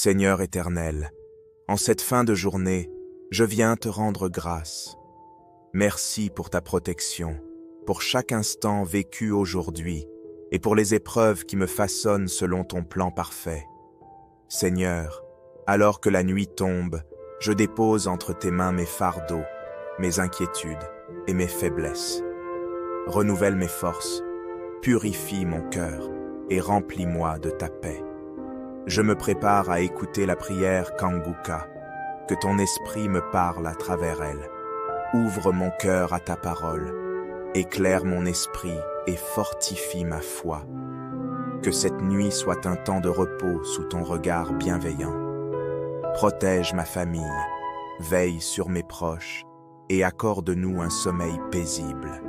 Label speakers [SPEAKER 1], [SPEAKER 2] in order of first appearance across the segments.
[SPEAKER 1] Seigneur éternel, en cette fin de journée, je viens te rendre grâce. Merci pour ta protection, pour chaque instant vécu aujourd'hui et pour les épreuves qui me façonnent selon ton plan parfait. Seigneur, alors que la nuit tombe, je dépose entre tes mains mes fardeaux, mes inquiétudes et mes faiblesses. Renouvelle mes forces, purifie mon cœur et remplis-moi de ta paix. Je me prépare à écouter la prière Kanguka, que ton esprit me parle à travers elle. Ouvre mon cœur à ta parole, éclaire mon esprit et fortifie ma foi. Que cette nuit soit un temps de repos sous ton regard bienveillant. Protège ma famille, veille sur mes proches et accorde-nous un sommeil paisible.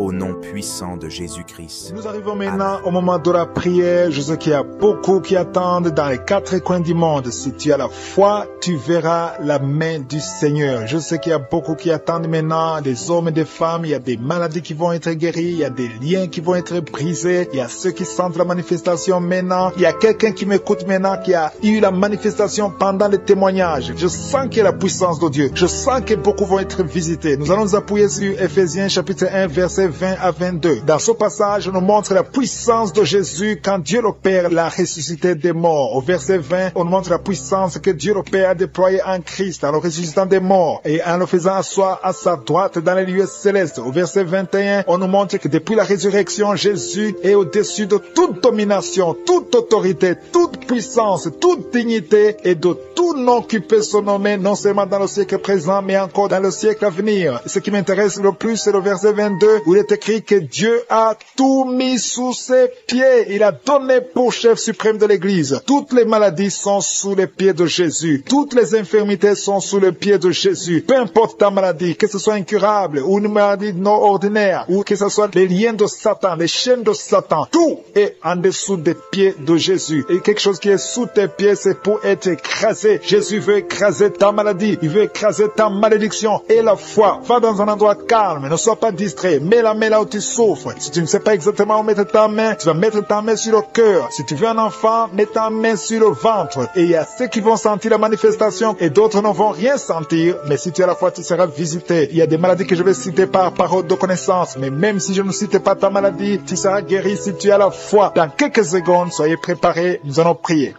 [SPEAKER 1] Au nom puissant de Jésus-Christ.
[SPEAKER 2] Nous arrivons maintenant au moment de la prière. Je sais qu'il y a beaucoup qui attendent dans les quatre coins du monde. Si tu as la foi, tu verras la main du Seigneur. Je sais qu'il y a beaucoup qui attendent maintenant, des hommes et des femmes. Il y a des maladies qui vont être guéries. Il y a des liens qui vont être brisés. Il y a ceux qui sentent la manifestation maintenant. Il y a quelqu'un qui m'écoute maintenant qui a eu la manifestation pendant les témoignages. Je sens qu'il y a la puissance de Dieu. Je sens que beaucoup vont être visités. Nous allons nous appuyer sur Ephésiens chapitre 1 verset 20 à 22. Dans ce passage, on nous montre la puissance de Jésus quand Dieu le Père l'a ressuscité des morts. Au verset 20, on nous montre la puissance que Dieu le Père a déployée en Christ, en le ressuscitant des morts et en le faisant asseoir à sa droite dans les lieux célestes. Au verset 21, on nous montre que depuis la résurrection, Jésus est au-dessus de toute domination, toute autorité, toute puissance, toute dignité et de tout nom qui peut se nommer, non seulement dans le siècle présent, mais encore dans le siècle à venir. Ce qui m'intéresse le plus, c'est le verset 22, où il est écrit que Dieu a tout mis sous ses pieds. Il a donné pour chef suprême de l'Église. Toutes les maladies sont sous les pieds de Jésus. Toutes les infirmités sont sous les pieds de Jésus. Peu importe ta maladie, que ce soit incurable ou une maladie non ordinaire, ou que ce soit les liens de Satan, les chaînes de Satan, tout est en dessous des pieds de Jésus. Et quelque chose qui est sous tes pieds, c'est pour être écrasé. Jésus veut écraser ta maladie. Il veut écraser ta malédiction. Et la foi, va dans un endroit calme, ne sois pas distrait. Mets la main là où tu souffres. Si tu ne sais pas exactement où mettre ta main, tu vas mettre ta main sur le cœur. Si tu veux un enfant, mets ta main sur le ventre. Et il y a ceux qui vont sentir la manifestation et d'autres ne vont rien sentir. Mais si tu as la foi, tu seras visité. Il y a des maladies que je vais citer par parole de connaissance. Mais même si je ne cite pas ta maladie, tu seras guéri si tu as la foi. Dans quelques secondes, soyez préparés. Nous allons prier.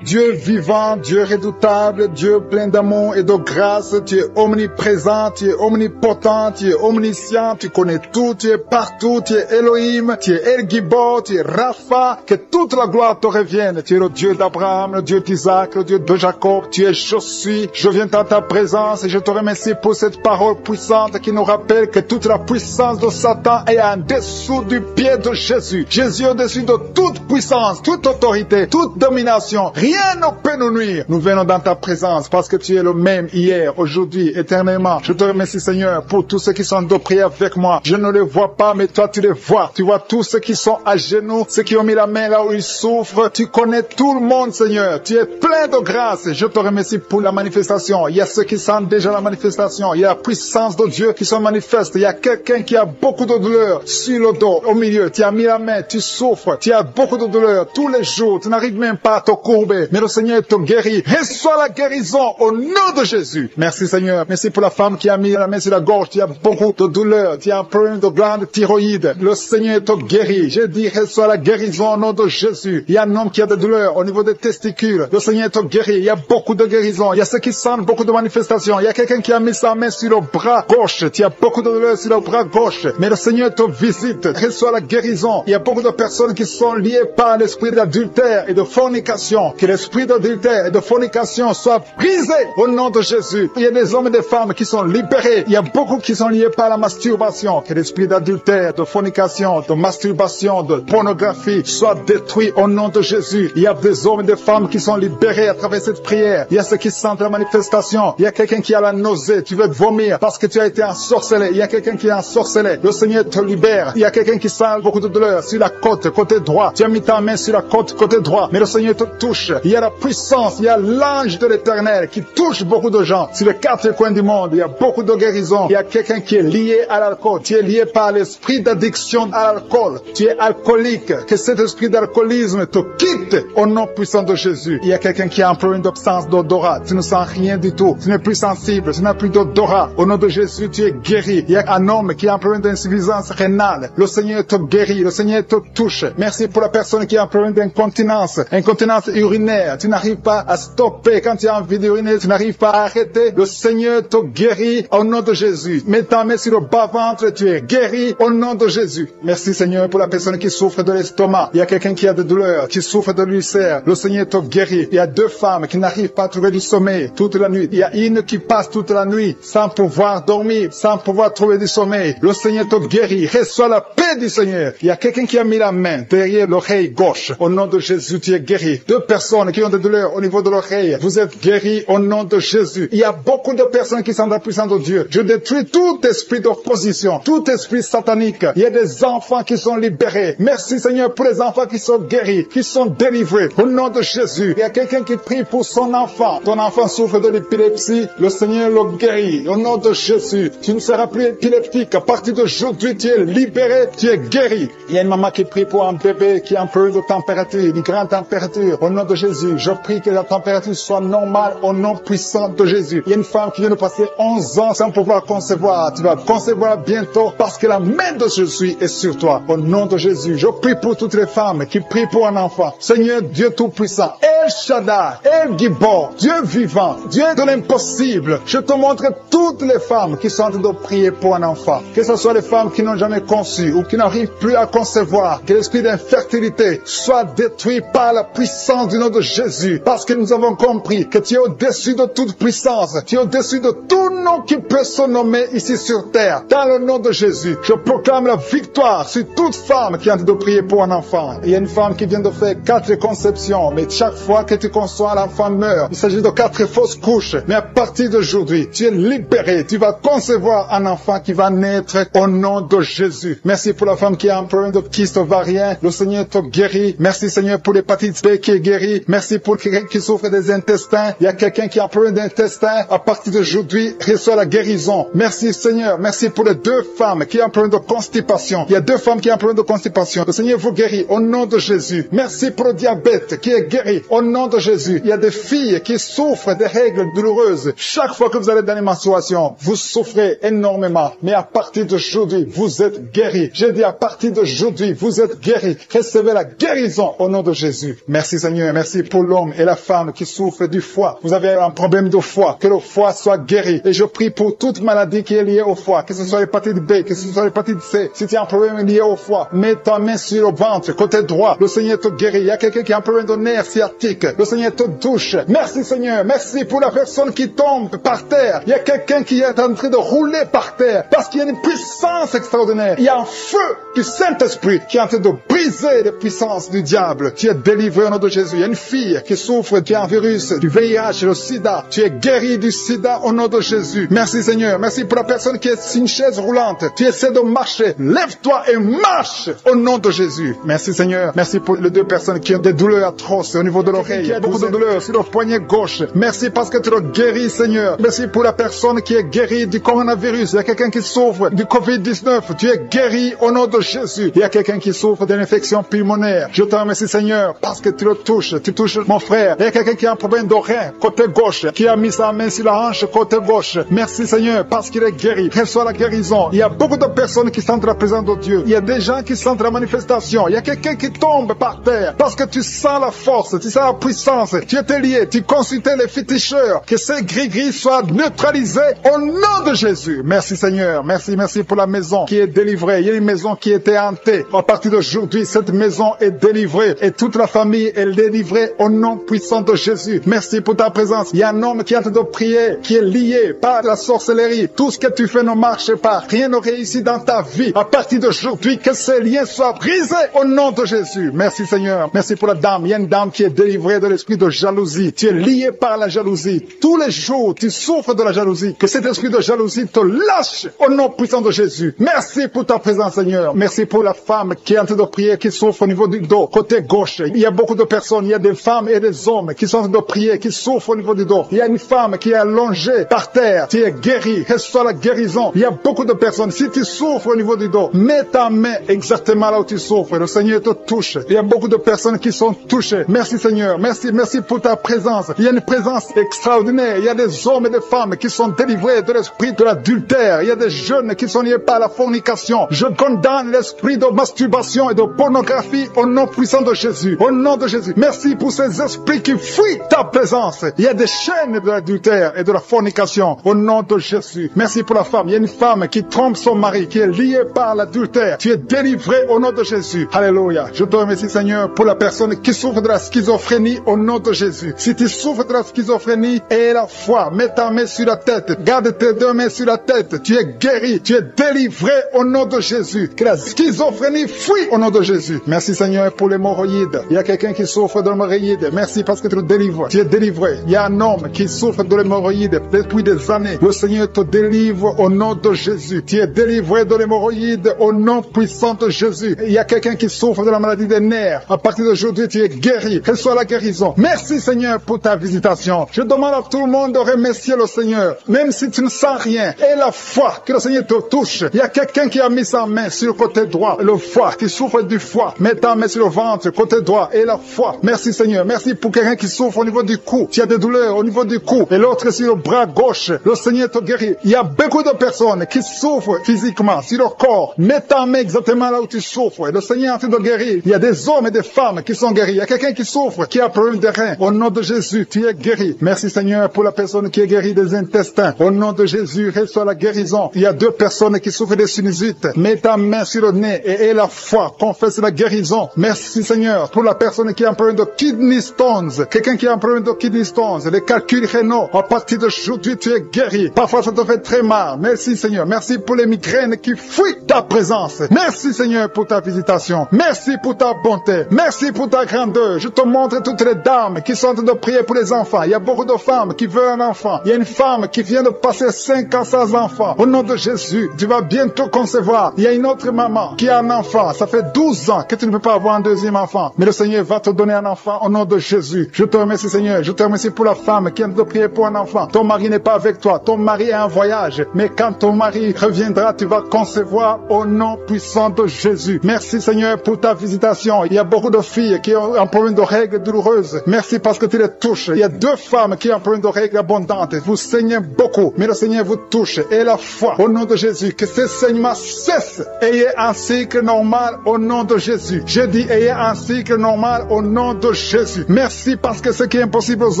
[SPEAKER 2] Dieu vivant, Dieu redoutable, Dieu plein d'amour et de grâce, tu es omniprésent, tu es omnipotent, tu es omniscient, tu connais tout, tu es partout, tu es Elohim, tu es El Gibor, tu es Rapha, que toute la gloire te revienne. Tu es le Dieu d'Abraham, le Dieu d'Isaac, le Dieu de Jacob, tu es je suis. Je viens dans ta présence et je te remercie pour cette parole puissante qui nous rappelle que toute la puissance de Satan est en dessous du pied de Jésus. Jésus est au-dessus de toute puissance, toute autorité, toute domination. Rien ne peut nous nuire. Nous venons dans ta présence parce que tu es le même hier, aujourd'hui, éternellement. Je te remercie, Seigneur, pour tous ceux qui sont de prier avec moi. Je ne les vois pas, mais toi, tu les vois. Tu vois tous ceux qui sont à genoux, ceux qui ont mis la main là où ils souffrent. Tu connais tout le monde, Seigneur. Tu es plein de grâce. Je te remercie pour la manifestation. Il y a ceux qui sentent déjà la manifestation. Il y a la puissance de Dieu qui se manifeste. Il y a quelqu'un qui a beaucoup de douleur sur le dos, au milieu. Tu as mis la main, tu souffres. Tu as beaucoup de douleur tous les jours. Tu n'arrives même pas à te courber. Mais le Seigneur te guérit. Reçois la guérison au nom de Jésus. Merci Seigneur. Merci pour la femme qui a mis la main sur la gorge. Tu as beaucoup de douleur. Tu as un problème de glande thyroïde. Le Seigneur te guérit. J'ai dit reçois la guérison au nom de Jésus. Il y a un homme qui a des douleurs au niveau des testicules. Le Seigneur te guérit. Il y a beaucoup de guérison. Il y a ceux qui sentent beaucoup de manifestations. Il y a quelqu'un qui a mis sa main sur le bras gauche. Tu as beaucoup de douleur sur le bras gauche. Mais le Seigneur te visite. Reçois la guérison. Il y a beaucoup de personnes qui sont liées par l'esprit d'adultère et de fornication. Que l'esprit d'adultère et de fornication soit brisé au nom de Jésus. Il y a des hommes et des femmes qui sont libérés. Il y a beaucoup qui sont liés par la masturbation. Que l'esprit d'adultère, de fornication, de masturbation, de pornographie soit détruit au nom de Jésus. Il y a des hommes et des femmes qui sont libérés à travers cette prière. Il y a ceux qui sentent la manifestation. Il y a quelqu'un qui a la nausée. Tu veux vomir parce que tu as été ensorcelé. Il y a quelqu'un qui est ensorcelé. Le Seigneur te libère. Il y a quelqu'un qui sent beaucoup de douleur sur la côte, côté droit. Tu as mis ta main sur la côte, côté droit. Mais le Seigneur te touche. Il y a la puissance, il y a l'ange de l'Éternel qui touche beaucoup de gens. Sur les 4 coins du monde, il y a beaucoup de guérisons. Il y a quelqu'un qui est lié à l'alcool. Tu es lié par l'esprit d'addiction à l'alcool. Tu es alcoolique. Que cet esprit d'alcoolisme te quitte au nom puissant de Jésus. Il y a quelqu'un qui a un problème d'absence d'odorat. Tu ne sens rien du tout. Tu n'es plus sensible. Tu n'as plus d'odorat. Au nom de Jésus, tu es guéri. Il y a un homme qui a un problème d'insuffisance rénale. Le Seigneur te guérit. Le Seigneur te touche. Merci pour la personne qui a un problème d'incontinence. Incontinence urinaire. Tu n'arrives pas à stopper. Quand tu as envie d'uriner, tu n'arrives pas à arrêter. Le Seigneur te guérit au nom de Jésus. Mets ta main sur le bas-ventre. Tu es guéri au nom de Jésus. Merci Seigneur pour la personne qui souffre de l'estomac. Il y a quelqu'un qui a des douleurs, qui souffre de l'ulcère. Le Seigneur te guérit. Il y a 2 femmes qui n'arrivent pas à trouver du sommeil toute la nuit. Il y a une qui passe toute la nuit sans pouvoir dormir, sans pouvoir trouver du sommeil. Le Seigneur te guérit. Reçois la paix du Seigneur. Il y a quelqu'un qui a mis la main derrière l'oreille gauche. Au nom de Jésus, tu es guéri. 2 personnes qui ont des douleurs au niveau de l'oreille. Vous êtes guéris au nom de Jésus. Il y a beaucoup de personnes qui sont dans la puissance de Dieu. Je détruis tout esprit d'opposition, tout esprit satanique. Il y a des enfants qui sont libérés. Merci Seigneur pour les enfants qui sont guéris, qui sont délivrés. Au nom de Jésus, il y a quelqu'un qui prie pour son enfant. Ton enfant souffre de l'épilepsie. Le Seigneur le guérit. Au nom de Jésus, tu ne seras plus épileptique. À partir d'aujourd'hui, tu es libéré, tu es guéri. Il y a une maman qui prie pour un bébé qui a un peu de température, une grande température. Au nom de Jésus, je prie que la température soit normale au nom puissant de Jésus. Il y a une femme qui vient de passer 11 ans sans pouvoir concevoir. Tu vas concevoir bientôt parce que la main de Jésus est sur toi. Au nom de Jésus, je prie pour toutes les femmes qui prient pour un enfant. Seigneur Dieu Tout-Puissant, El Shaddai, El Gibor, Dieu vivant, Dieu de l'impossible. Je te montre toutes les femmes qui sont en train de prier pour un enfant. Que ce soit les femmes qui n'ont jamais conçu ou qui n'arrivent plus à concevoir. Que l'esprit d'infertilité soit détruit par la puissance du nom de Jésus. Parce que nous avons compris que tu es au-dessus de toute puissance. Tu es au-dessus de tout nom qui peut se nommer ici sur terre. Dans le nom de Jésus, je proclame la victoire sur toute femme qui est en train de prier pour un enfant. Il y a une femme qui vient de faire 4 conceptions, mais chaque fois que tu conçois, l'enfant meurt. Il s'agit de 4 fausses couches. Mais à partir d'aujourd'hui, tu es libéré. Tu vas concevoir un enfant qui va naître au nom de Jésus. Merci pour la femme qui a un problème de kyste ovarien. Le Seigneur te guérit. Merci Seigneur pour l'hépatite B qui est guérie. Merci pour quelqu'un qui souffre des intestins. Il y a quelqu'un qui a un problème d'intestin. À partir d'aujourd'hui, reçoit la guérison. Merci Seigneur. Merci pour les 2 femmes qui ont un problème de constipation. Il y a 2 femmes qui ont un problème de constipation. Le Seigneur vous guérit au nom de Jésus. Merci pour le diabète qui est guéri au nom de Jésus. Il y a des filles qui souffrent des règles douloureuses. Chaque fois que vous allez dans les menstruations, vous souffrez énormément. Mais à partir d'aujourd'hui, vous êtes guéris. J'ai dit à partir d'aujourd'hui, vous êtes guéris. Recevez la guérison au nom de Jésus. Merci Seigneur. Merci pour l'homme et la femme qui souffrent du foie. Vous avez un problème de foie. Que le foie soit guéri. Et je prie pour toute maladie qui est liée au foie. Que ce soit l'hépatite B, que ce soit l'hépatite C. Si tu as un problème lié au foie, mets ta main sur le ventre, côté droit. Le Seigneur te guérit. Il y a quelqu'un qui a un problème de nerf sciatique. Le Seigneur te touche. Merci Seigneur. Merci pour la personne qui tombe par terre. Il y a quelqu'un qui est en train de rouler par terre. Parce qu'il y a une puissance extraordinaire. Il y a un feu du Saint-Esprit qui est en train de briser les puissances du diable. Tu es délivré au nom de Jésus. Il y a une fille qui souffre d'un virus, du VIH, le sida. Tu es guéri du sida au nom de Jésus. Merci Seigneur. Merci pour la personne qui est sur une chaise roulante. Tu essaies de marcher. Lève-toi et marche au nom de Jésus. Merci Seigneur. Merci pour les 2 personnes qui ont des douleurs atroces au niveau de l'oreille. Qui a beaucoup de douleurs sur le poignet gauche. Merci parce que tu le guéris Seigneur. Merci pour la personne qui est guérie du coronavirus. Il y a quelqu'un qui souffre du Covid-19. Tu es guéri au nom de Jésus. Il y a quelqu'un qui souffre d'une infection pulmonaire. Je te remercie Seigneur parce que tu le touches. Tu touches mon frère. Il y a quelqu'un qui a un problème de rein côté gauche, qui a mis sa main sur la hanche côté gauche. Merci Seigneur parce qu'il est guéri. Reçois la guérison. Il y a beaucoup de personnes qui sentent la présence de Dieu. Il y a des gens qui sentent la manifestation. Il y a quelqu'un qui tombe par terre parce que tu sens la force, tu sens la puissance. Tu étais lié, tu consultais les féticheurs. Que ces gris-gris soient neutralisés au nom de Jésus. Merci Seigneur. Merci pour la maison qui est délivrée. Il y a une maison qui était hantée. À partir d'aujourd'hui, cette maison est délivrée et toute la famille est délivrée au nom puissant de Jésus. Merci pour ta présence. Il y a un homme qui est en train de prier, qui est lié par la sorcellerie. Tout ce que tu fais ne marche pas. Rien ne réussit dans ta vie. À partir d'aujourd'hui, que ces liens soient brisés au nom de Jésus. Merci Seigneur. Merci pour la dame. Il y a une dame qui est délivrée de l'esprit de jalousie. Tu es lié par la jalousie. Tous les jours, tu souffres de la jalousie. Que cet esprit de jalousie te lâche au nom puissant de Jésus. Merci pour ta présence Seigneur. Merci pour la femme qui est en train de prier, qui souffre au niveau du dos, côté gauche. Il y a beaucoup de personnes. Il y a des femmes et des hommes qui sont en train de prier, qui souffrent au niveau du dos. Il y a une femme qui est allongée par terre, qui est guérie, reçoit la guérison. Il y a beaucoup de personnes, si tu souffres au niveau du dos, mets ta main exactement là où tu souffres. Le Seigneur te touche. Il y a beaucoup de personnes qui sont touchées. Merci Seigneur, merci pour ta présence. Il y a une présence extraordinaire. Il y a des hommes et des femmes qui sont délivrés de l'esprit de l'adultère. Il y a des jeunes qui sont liés par la fornication. Je condamne l'esprit de masturbation et de pornographie au nom puissant de Jésus. Au nom de Jésus. Merci pour ces esprits qui fuient ta présence. Il y a des chaînes de l'adultère et de la fornication. Au nom de Jésus. Merci pour la femme. Il y a une femme qui trompe son mari, qui est liée par l'adultère. Tu es délivré au nom de Jésus. Alléluia. Je te remercie Seigneur pour la personne qui souffre de la schizophrénie au nom de Jésus. Si tu souffres de la schizophrénie, aie la foi. Mets ta main sur la tête. Garde tes deux mains sur la tête. Tu es guéri. Tu es délivré au nom de Jésus. Que la schizophrénie fuit au nom de Jésus. Merci Seigneur pour l'hémorroïde. Il y a quelqu'un qui souffre de l'hémorroïde. Merci parce que tu le délivres. Tu es délivré. Il y a un homme qui souffre de l'hémorroïde depuis des années. Le Seigneur te délivre au nom de Jésus. Tu es délivré de l'hémorroïde au nom puissant de Jésus. Il y a quelqu'un qui souffre de la maladie des nerfs. À partir d'aujourd'hui, tu es guéri. Reçois la guérison. Merci Seigneur pour ta visitation. Je demande à tout le monde de remercier le Seigneur. Même si tu ne sens rien, aie la foi que le Seigneur te touche. Il y a quelqu'un qui a mis sa main sur le côté droit, le foie, qui souffre du foie. Mets ta main sur le ventre, côté droit, et la foi. Merci Seigneur. Merci pour quelqu'un qui souffre au niveau du cou. Tu as des douleurs au niveau du cou. Et l'autre sur le bras gauche. Le Seigneur te guérit. Il y a beaucoup de personnes qui souffrent physiquement sur leur corps. Mets ta main exactement là où tu souffres. Et le Seigneur est en train de guérir. Il y a des hommes et des femmes qui sont guéris. Il y a quelqu'un qui souffre, qui a un problème de rein. Au nom de Jésus, tu es guéri. Merci Seigneur pour la personne qui est guérie des intestins. Au nom de Jésus, reçois la guérison. Il y a deux personnes qui souffrent des sinusites. Mets ta main sur le nez et aie la foi. Confesse la guérison. Merci Seigneur pour la personne qui a un problème de kidney stones. Quelqu'un qui a un problème de kidney stones. Les calculs rénaux. À partir d'aujourd'hui, tu es guéri. Parfois, ça te fait très mal. Merci Seigneur. Merci pour les migraines qui fuient ta présence. Merci Seigneur pour ta visitation. Merci pour ta bonté. Merci pour ta grandeur. Je te montre toutes les dames qui sont en train de prier pour les enfants. Il y a beaucoup de femmes qui veulent un enfant. Il y a une femme qui vient de passer 5 ans sans enfant. Au nom de Jésus, tu vas bientôt concevoir. Il y a une autre maman qui a un enfant. Ça fait 12 ans que tu ne peux pas avoir un deuxième enfant. Mais le Seigneur va te donner un enfant au nom de Jésus. Je te remercie Seigneur. Je te remercie pour la femme qui vient de prier pour un enfant. Ton mari n'est pas avec toi. Ton mari est en voyage. Mais quand ton mari reviendra, tu vas concevoir au nom puissant de Jésus. Merci Seigneur pour ta visitation. Il y a beaucoup de filles qui ont un problème de règles douloureuses. Merci parce que tu les touches. Il y a 2 femmes qui ont un problème de règles abondantes. Vous saignez beaucoup, mais le Seigneur vous touche. Et la foi au nom de Jésus, que ces saignements cessent. Ayez un cycle normal au nom de Jésus. Je dis ayez un cycle normal au nom de Jésus. Merci parce que ce qui est impossible aux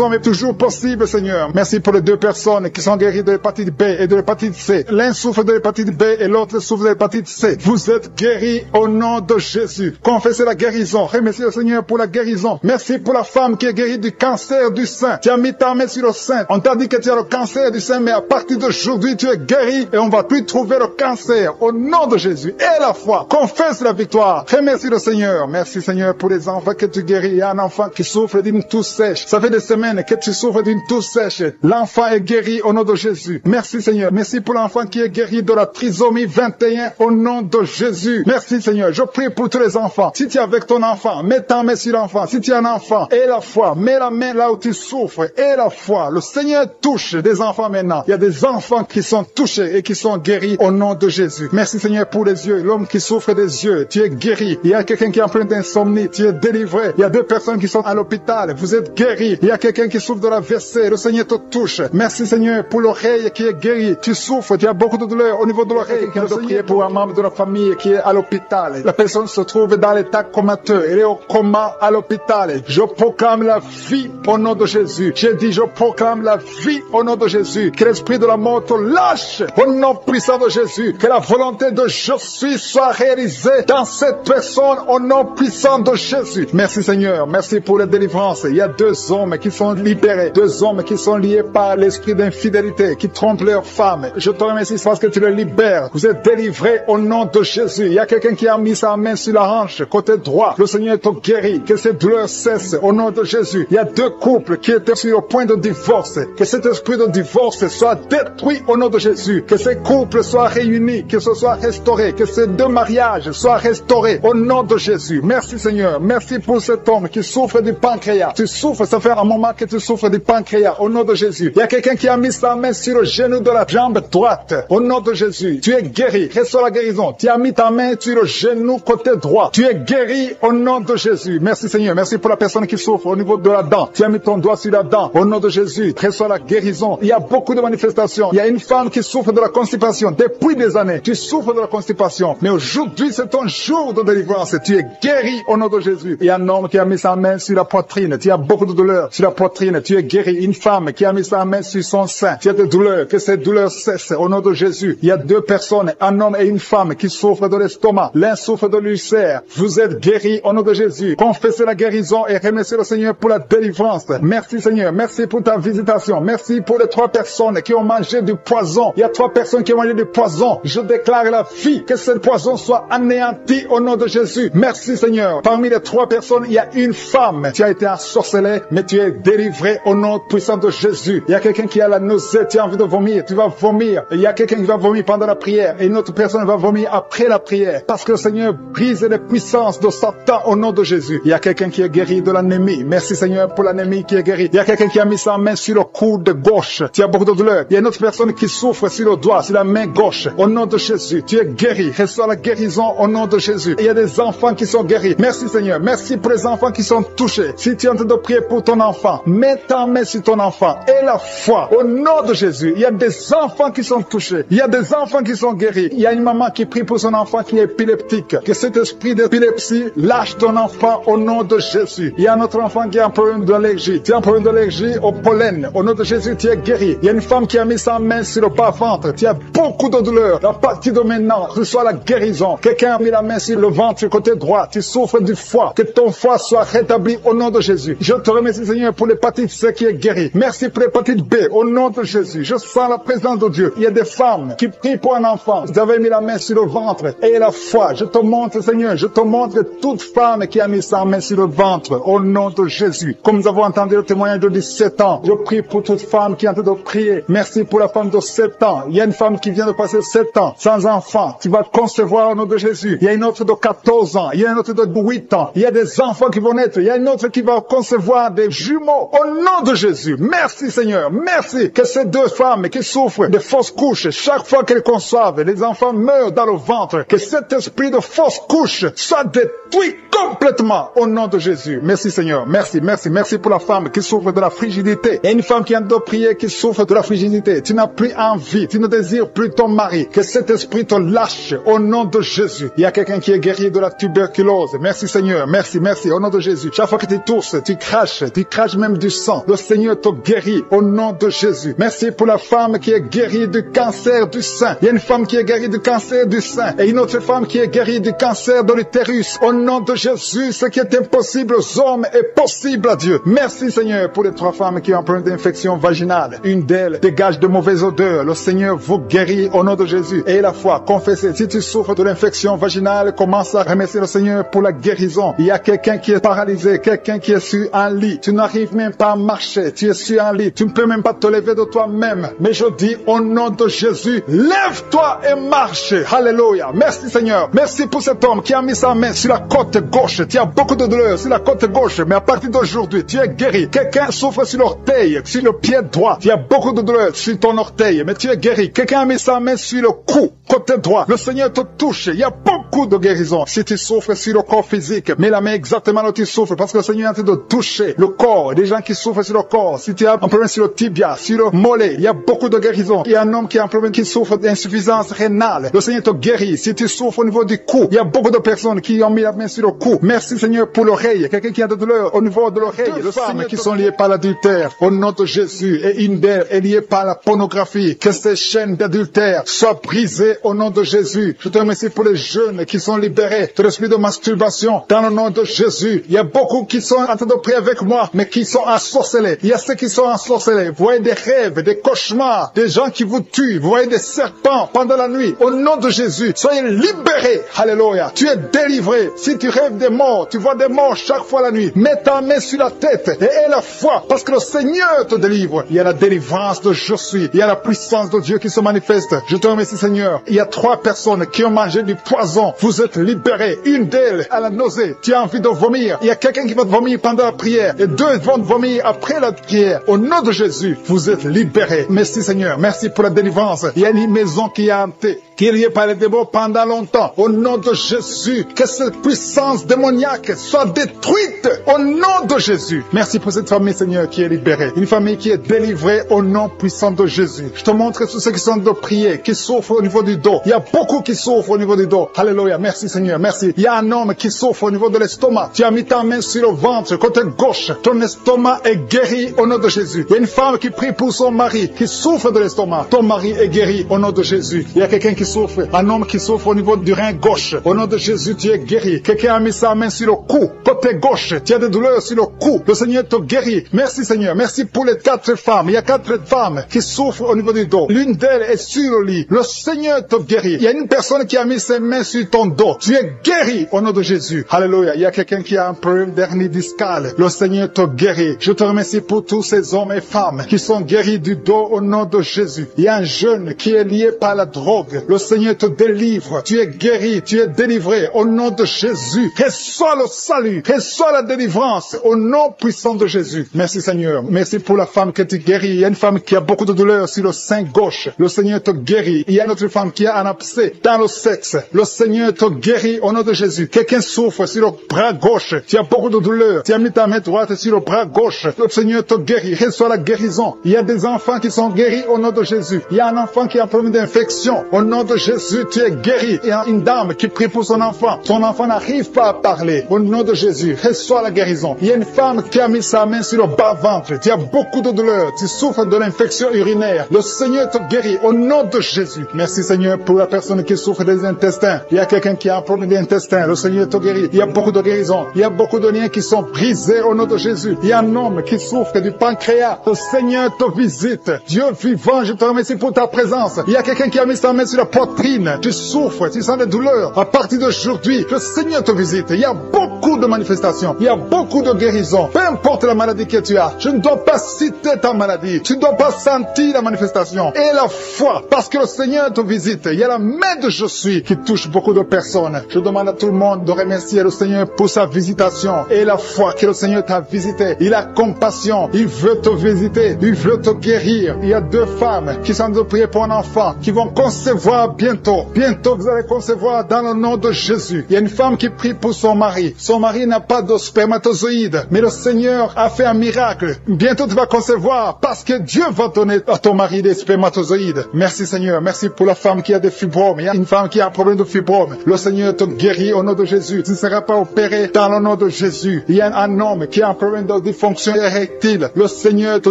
[SPEAKER 2] hommes est toujours possible, Seigneur. Merci pour les 2 personnes qui sont guéries de l'hépatite B et de l'hépatite C. L'un souffre de l'hépatite B et l'autre souffre de l'hépatite C. Vous êtes guéris au nom de Jésus. Confessez la guérison. Remerciez le Seigneur pour la guérison. Merci pour la femme qui est guérie du cancer du sein. Tu as mis ta main sur le sein. On t'a dit que tu as le cancer du sein, mais à partir d'aujourd'hui, tu es guéri et on va plus trouver le cancer. Au nom de Jésus. Et la foi. Confesse la victoire. Remercie le Seigneur. Merci Seigneur pour les enfants que tu guéris. Il y a un enfant qui souffre d'une toux sèche. Ça fait des semaines que tu souffres d'une toux sèche. L'enfant est guéri au nom de Jésus. Merci Seigneur. Merci pour l'enfant qui est guéri de la trisomie 21 au nom de Jésus. Merci Seigneur. Je prie pour tous les enfants. Si tu es avec ton enfant, mets ta main sur l'enfant. Si tu es un enfant, aie la foi. Mets la main là où tu souffres. Aie la foi. Le Seigneur touche des enfants maintenant. Il y a des enfants qui sont touchés et qui sont guéris au nom de Jésus. Merci Seigneur pour les yeux. L'homme qui souffre des yeux, tu es guéri. Il y a quelqu'un qui est en plein d'insomnie, tu es délivré. Il y a 2 personnes qui sont à l'hôpital, vous êtes guéris. Il y a quelqu'un qui souffre de la WC, le Seigneur te touche. Merci Seigneur pour l'oreille qui est guérie. Tu souffres, tu as beaucoup de douleur au niveau de l'oreille. Qui a prié pour un membre de la famille qui est à l'hôpital. La personne se trouve dans l'état comateux. Elle est au coma à l'hôpital. Je proclame la vie au nom de Jésus. J'ai dit, je proclame la vie au nom de Jésus. Que l'esprit de la mort te lâche au nom puissant de Jésus. Que la volonté de je suis soit réalisée dans cette personne au nom puissant de Jésus. Merci Seigneur. Merci pour la délivrance. Il y a 2 hommes qui sont libérés. 2 hommes qui sont liés par l'esprit d'infidélité, qui trompent leurs femmes. Je te remercie parce que tu les libères. Vous êtes délivrés au nom de Jésus. Il y a quelqu'un qui a mis sa main sur la hanche, côté droit. Le Seigneur te guérit. Que ces douleurs cessent au nom de Jésus. Il y a 2 couples qui étaient sur le point de divorce. Que cet esprit de divorce soit détruit au nom de Jésus. Que ces couples soient réunis, que ce soit restauré, que ces 2 mariages soient restaurés au nom de Jésus. Merci Seigneur. Merci pour cet homme qui souffres du pancréas. Tu souffres, ça fait un moment que tu souffres du pancréas. Au nom de Jésus. Il y a quelqu'un qui a mis sa main sur le genou de la jambe droite. Au nom de Jésus. Tu es guéri. Reçois la guérison. Tu as mis ta main sur le genou côté droit. Tu es guéri au nom de Jésus. Merci Seigneur. Merci pour la personne qui souffre au niveau de la dent. Tu as mis ton doigt sur la dent. Au nom de Jésus. Reçois la guérison. Il y a beaucoup de manifestations. Il y a une femme qui souffre de la constipation depuis des années. Tu souffres de la constipation. Mais aujourd'hui, c'est ton jour de délivrance. Tu es guéri au nom de Jésus. Il y a un homme qui a mis sa main sur la poitrine. Tu as beaucoup de douleurs sur la poitrine. Tu es guéri. Une femme qui a mis sa main sur son sein. Tu as des douleurs. Que ces douleurs cessent au nom de Jésus. Il y a deux personnes, un homme et une femme qui souffrent de l'estomac. L'un souffre de l'ulcère. Vous êtes guéris au nom de Jésus. Confessez la guérison et remerciez le Seigneur pour la délivrance. Merci Seigneur. Merci pour ta visitation. Merci pour les 3 personnes qui ont mangé du poison. Il y a 3 personnes qui ont mangé du poison. Je déclare la vie. Que ce poison soit anéanti au nom de Jésus. Merci Seigneur. Parmi les 3 personnes, il y a une femme. Tu as été ensorcelée, mais tu es délivré au nom puissant de Jésus. Il y a quelqu'un qui a la nausée. Tu as envie de vomir. Tu vas vomir. Il y a quelqu'un qui va vomir pendant la prière. Et une autre personne va vomir après la prière. Parce que le Seigneur brise les puissances de Satan au nom de Jésus. Il y a quelqu'un qui est guéri de l'anémie. Merci Seigneur pour l'anémie qui est guérie. Il y a quelqu'un qui a mis sa main sur le coude gauche. Tu as beaucoup de douleur. Il y a une autre personne qui souffre sur le doigt, sur la main gauche. Au nom de Jésus, tu es guéri. Reçois la guérison au nom de Jésus. Et il y a des enfants qui sont guéris. Merci Seigneur. Merci pour les enfants qui sont touchés. Si tu es en train de prier pour ton enfant, mets ta main sur ton enfant. Et la foi. Au nom de Jésus. Il y a des enfants qui sont touchés. Il y a des enfants qui sont guéris. Il y a une maman qui prie pour son enfant qui est épileptique. Que cet esprit d'épilepsie lâche ton enfant au nom de Jésus. Il y a un autre enfant qui a un problème d'allergie. Tu as un problème d'allergie au pollen. Au nom de Jésus, tu es guéri. Il y a une femme qui a mis sa main sur le bas-ventre. Tu as beaucoup de douleur. À partir de maintenant, reçois la guérison. Quelqu'un a mis la main sur le ventre du côté droit. Tu souffres du foie. Que ton foie soit rétabli au nom de Jésus. Je te remercie Seigneur pour l'hépatite C qui est guérie. Merci pour l'hépatite B au nom de Jésus. Je sens la présence de Dieu. Il y a des femmes qui prient pour un enfant. Vous avez mis la main sur le ventre et la foi. Je te montre Seigneur. Je te montre toute femme qui a mis sa main sur le ventre au nom de Jésus. Comme nous avons entendu le témoignage de 17 ans, je prie pour toute femme qui est en train de prier. Merci pour la femme de 7 ans. Il y a une femme qui vient de passer 7 ans sans enfant. Tu vas concevoir au nom de Jésus. Il y a une autre de 14 ans. Il y a une autre de 8 ans. Il y a des enfants qui vont naître. Il y a une autre qui va concevoir des jumeaux au nom de Jésus. Merci Seigneur. Merci que ces 2 femmes qui souffrent de fausses couches, chaque fois qu'elles conçoivent, les enfants meurent dans le ventre. Que cet esprit de fausse couche soit détruit complètement au nom de Jésus. Merci Seigneur. Merci, merci, merci pour la femme qui souffre de la frigidité. Il y a une femme qui vient de prier qui souffre de la frigidité. Tu n'as plus envie, tu ne désires plus ton mari. Que cet esprit te lâche au nom de Jésus. Il y a quelqu'un qui est guéri de la tuberculose. Merci Seigneur. Merci, merci au nom de Jésus. Chaque fois que tu tousses, tu craches même du sang. Le Seigneur te guérit au nom de Jésus. Merci pour la femme qui est guérie du cancer du sein. Il y a une femme qui est guérie du cancer du sein et une autre femme qui est guérie du cancer de l'utérus. Au nom de Jésus, ce qui est impossible aux hommes est possible à Dieu. Merci Seigneur pour les 3 femmes qui ont un problème d'infection vaginale. Une d'elles dégage de mauvaises odeurs. Le Seigneur vous guérit au nom de Jésus. Et la foi, confessez. Si tu souffres de l'infection vaginale, commence à remercier le Seigneur pour la guérison. Il y a quelqu'un qui est paralysé, quelqu'un qui est sur un lit. Tu n'arrives même pas à marcher. Tu es sur un lit. Tu ne peux même pas te lever de toi-même. Mais je dis au nom de Jésus, lève-toi et marche. Alléluia. Merci Seigneur. Merci pour cet homme qui a mis sa main sur la côte gauche. Tu as beaucoup de douleur sur la côte gauche, mais à partir d'aujourd'hui, tu es guéri. Quelqu'un souffre sur l'orteil, sur le pied droit. Tu as beaucoup de douleur sur ton orteil, mais tu es guéri. Quelqu'un a mis sa main sur le cou, côté droit. Le Seigneur te touche. Il y a beaucoup de guérison. Si tu souffres sur le corps physique, mets la main exactement là où tu souffres, parce que le Seigneur est en train de toucher le corps. Des gens qui souffrent sur le corps. Si tu as un problème sur le tibia, sur le mollet, il y a beaucoup de guérison. Il y a un homme qui a un problème qui souffre d'insuffisance rénale. Le Seigneur te guérit. Si tu souffres au niveau du cou, il y a beaucoup de personnes qui ont mis la main sur le cou. Merci Seigneur pour l'oreille. Quelqu'un qui a de douleur au niveau de l'oreille. Les femmes qui sont liées par l'adultère, au nom de Jésus, et une d'elles est liée par la pornographie. Que ces chaînes d'adultère soient brisées au nom de Jésus. Je te remercie pour les jeunes qui sont libérés de l'esprit de masturbation dans le nom de Jésus. Il y a beaucoup qui sont en train de prier avec moi, mais qui sont ensorcelés. Il y a ceux qui sont ensorcelés. Vous voyez des rêves, des cauchemars, des gens qui vous tuent. Vous voyez des serpents pendant la nuit. Au nom de Jésus, soyez libérés. Alléluia. Tu es délivré. Si tu rêves des morts, tu vois des morts chaque fois la nuit. Mets ta main sur la tête et aie la foi, parce que le Seigneur te délivre. Il y a la délivrance de je suis. Il y a la puissance de Dieu qui se manifeste. Je te remercie Seigneur il y a 3 personnes qui ont mangé du poison. Vous êtes libérés. Une d'elles a la nausée. Tu as envie de vomir. Il y a quelqu'un qui va vomir pendant la prière. Et 2 vont vomir après la prière. Au nom de Jésus, vous êtes libérés. Merci Seigneur. Merci pour la délivrance. Il y a une maison qui est hantée, qui est liée par les démons pendant longtemps. Au nom de Jésus, que cette puissance démoniaque soit détruite. Au nom de Jésus. Merci pour cette famille, Seigneur, qui est libérée. Une famille qui est délivrée au nom puissant de Jésus. Je te montre tous ceux qui sont de prier, qui souffrent au niveau du dos. Il y a beaucoup qui souffrent au niveau du dos. Alléluia. Merci Seigneur. Merci. Il y a un homme qui souffre au niveau de l'estomac. Tu as mis ta main sur le ventre, côté gauche. Ton estomac est guéri au nom de Jésus. Il y a une femme qui prie pour son mari, qui souffre de l'estomac. Ton mari est guéri au nom de Jésus. Il y a quelqu'un qui souffre, un homme qui souffre au niveau du rein gauche. Au nom de Jésus, tu es guéri. Quelqu'un a mis sa main sur le cou, côté gauche. Tu as des douleurs sur le cou. Le Seigneur te guérit. Merci Seigneur. Merci pour les 4 femmes. Il y a 4 femmes qui souffrent au niveau du dos. L'une d'elles est sur le lit. Le Seigneur te guérit. Il y a une personne qui a mis ses mains sur ton dos. Tu es guéri au nom de Jésus. Alléluia. Il y a quelqu'un qui a un problème d'hernie discale. Le Seigneur te guérit. Je te remercie pour tous ces hommes et femmes qui sont guéris du dos au nom de Jésus. Il y a un jeune qui est lié par la drogue. Le Seigneur te délivre. Tu es guéri. Tu es délivré au nom de Jésus. Reçois le salut. Reçois la délivrance au nom puissant de Jésus. Merci Seigneur. Merci pour la femme que tu guéris. Il y a une femme qui a beaucoup de douleurs sur le sein gauche. Le Seigneur te guérit. Il y a une autre femme qui a un abcès dans le sexe. Le Seigneur te guérit au nom de Jésus. Quelqu'un souffre sur le bras gauche. Tu as beaucoup de douleurs. Tu as mis ta main droite sur le bras gauche. Le Seigneur te guérit. Reçois la guérison. Il y a des enfants qui sont guéris au nom de Jésus. Il y a un enfant qui a un problème d'infection. Au nom de Jésus, tu es guéri. Il y a une dame qui prie pour son enfant. Son enfant n'arrive pas à parler. Au nom de Jésus, reçois la guérison. Il y a une femme qui a mis sa main sur le bas-ventre. Tu as beaucoup de douleurs. Tu souffres de l'infection urinaire. Le Seigneur te guérit au nom de Jésus. Merci Seigneur pour la personne qui souffre des intestins. Il y a quelqu'un qui a un problème d'intestin. Le Seigneur te guérit. Il y a beaucoup de guérisons. Il y a beaucoup de liens qui sont brisés au nom de Jésus. Il y a un homme qui souffre du pancréas. Le Seigneur te visite. Dieu vivant, je te remercie pour ta présence. Il y a quelqu'un qui a mis sa main sur la poitrine. Tu souffres, tu sens des douleurs. À partir d'aujourd'hui, le Seigneur te visite. Il y a beaucoup de manifestations. Il y a beaucoup de guérisons. Peu importe la maladie que tu as, je ne dois pas citer ta maladie. Tu ne dois pas sentir la manifestation. Et la foi, parce que le Seigneur te visite. Il y a la main de Je suis qui touche beaucoup de personnes. Je demande à tout le monde de remercier le Seigneur pour sa visitation. Et la foi que le Seigneur t'a visité. Il a compassion. Il veut te visiter. Il veut te guérir. Il y a 2 femmes qui sont de prier pour un enfant, qui vont concevoir bientôt. Bientôt, vous allez concevoir dans le nom de Jésus. Il y a une femme qui prie pour son mari. Son mari n'a pas de spermatozoïdes, mais le Seigneur a fait un miracle. Bientôt, tu vas concevoir parce que Dieu va donner à ton mari des spermatozoïdes. Merci Seigneur. Merci pour la femme qui a des fibromes. Il y a une femme qui a un problème de fibrome. Le Seigneur te guérit au nom de Jésus. Tu ne seras pas opéré dans le nom de Jésus. Il y a un homme qui a un problème de dysfonction érectile. Le Seigneur te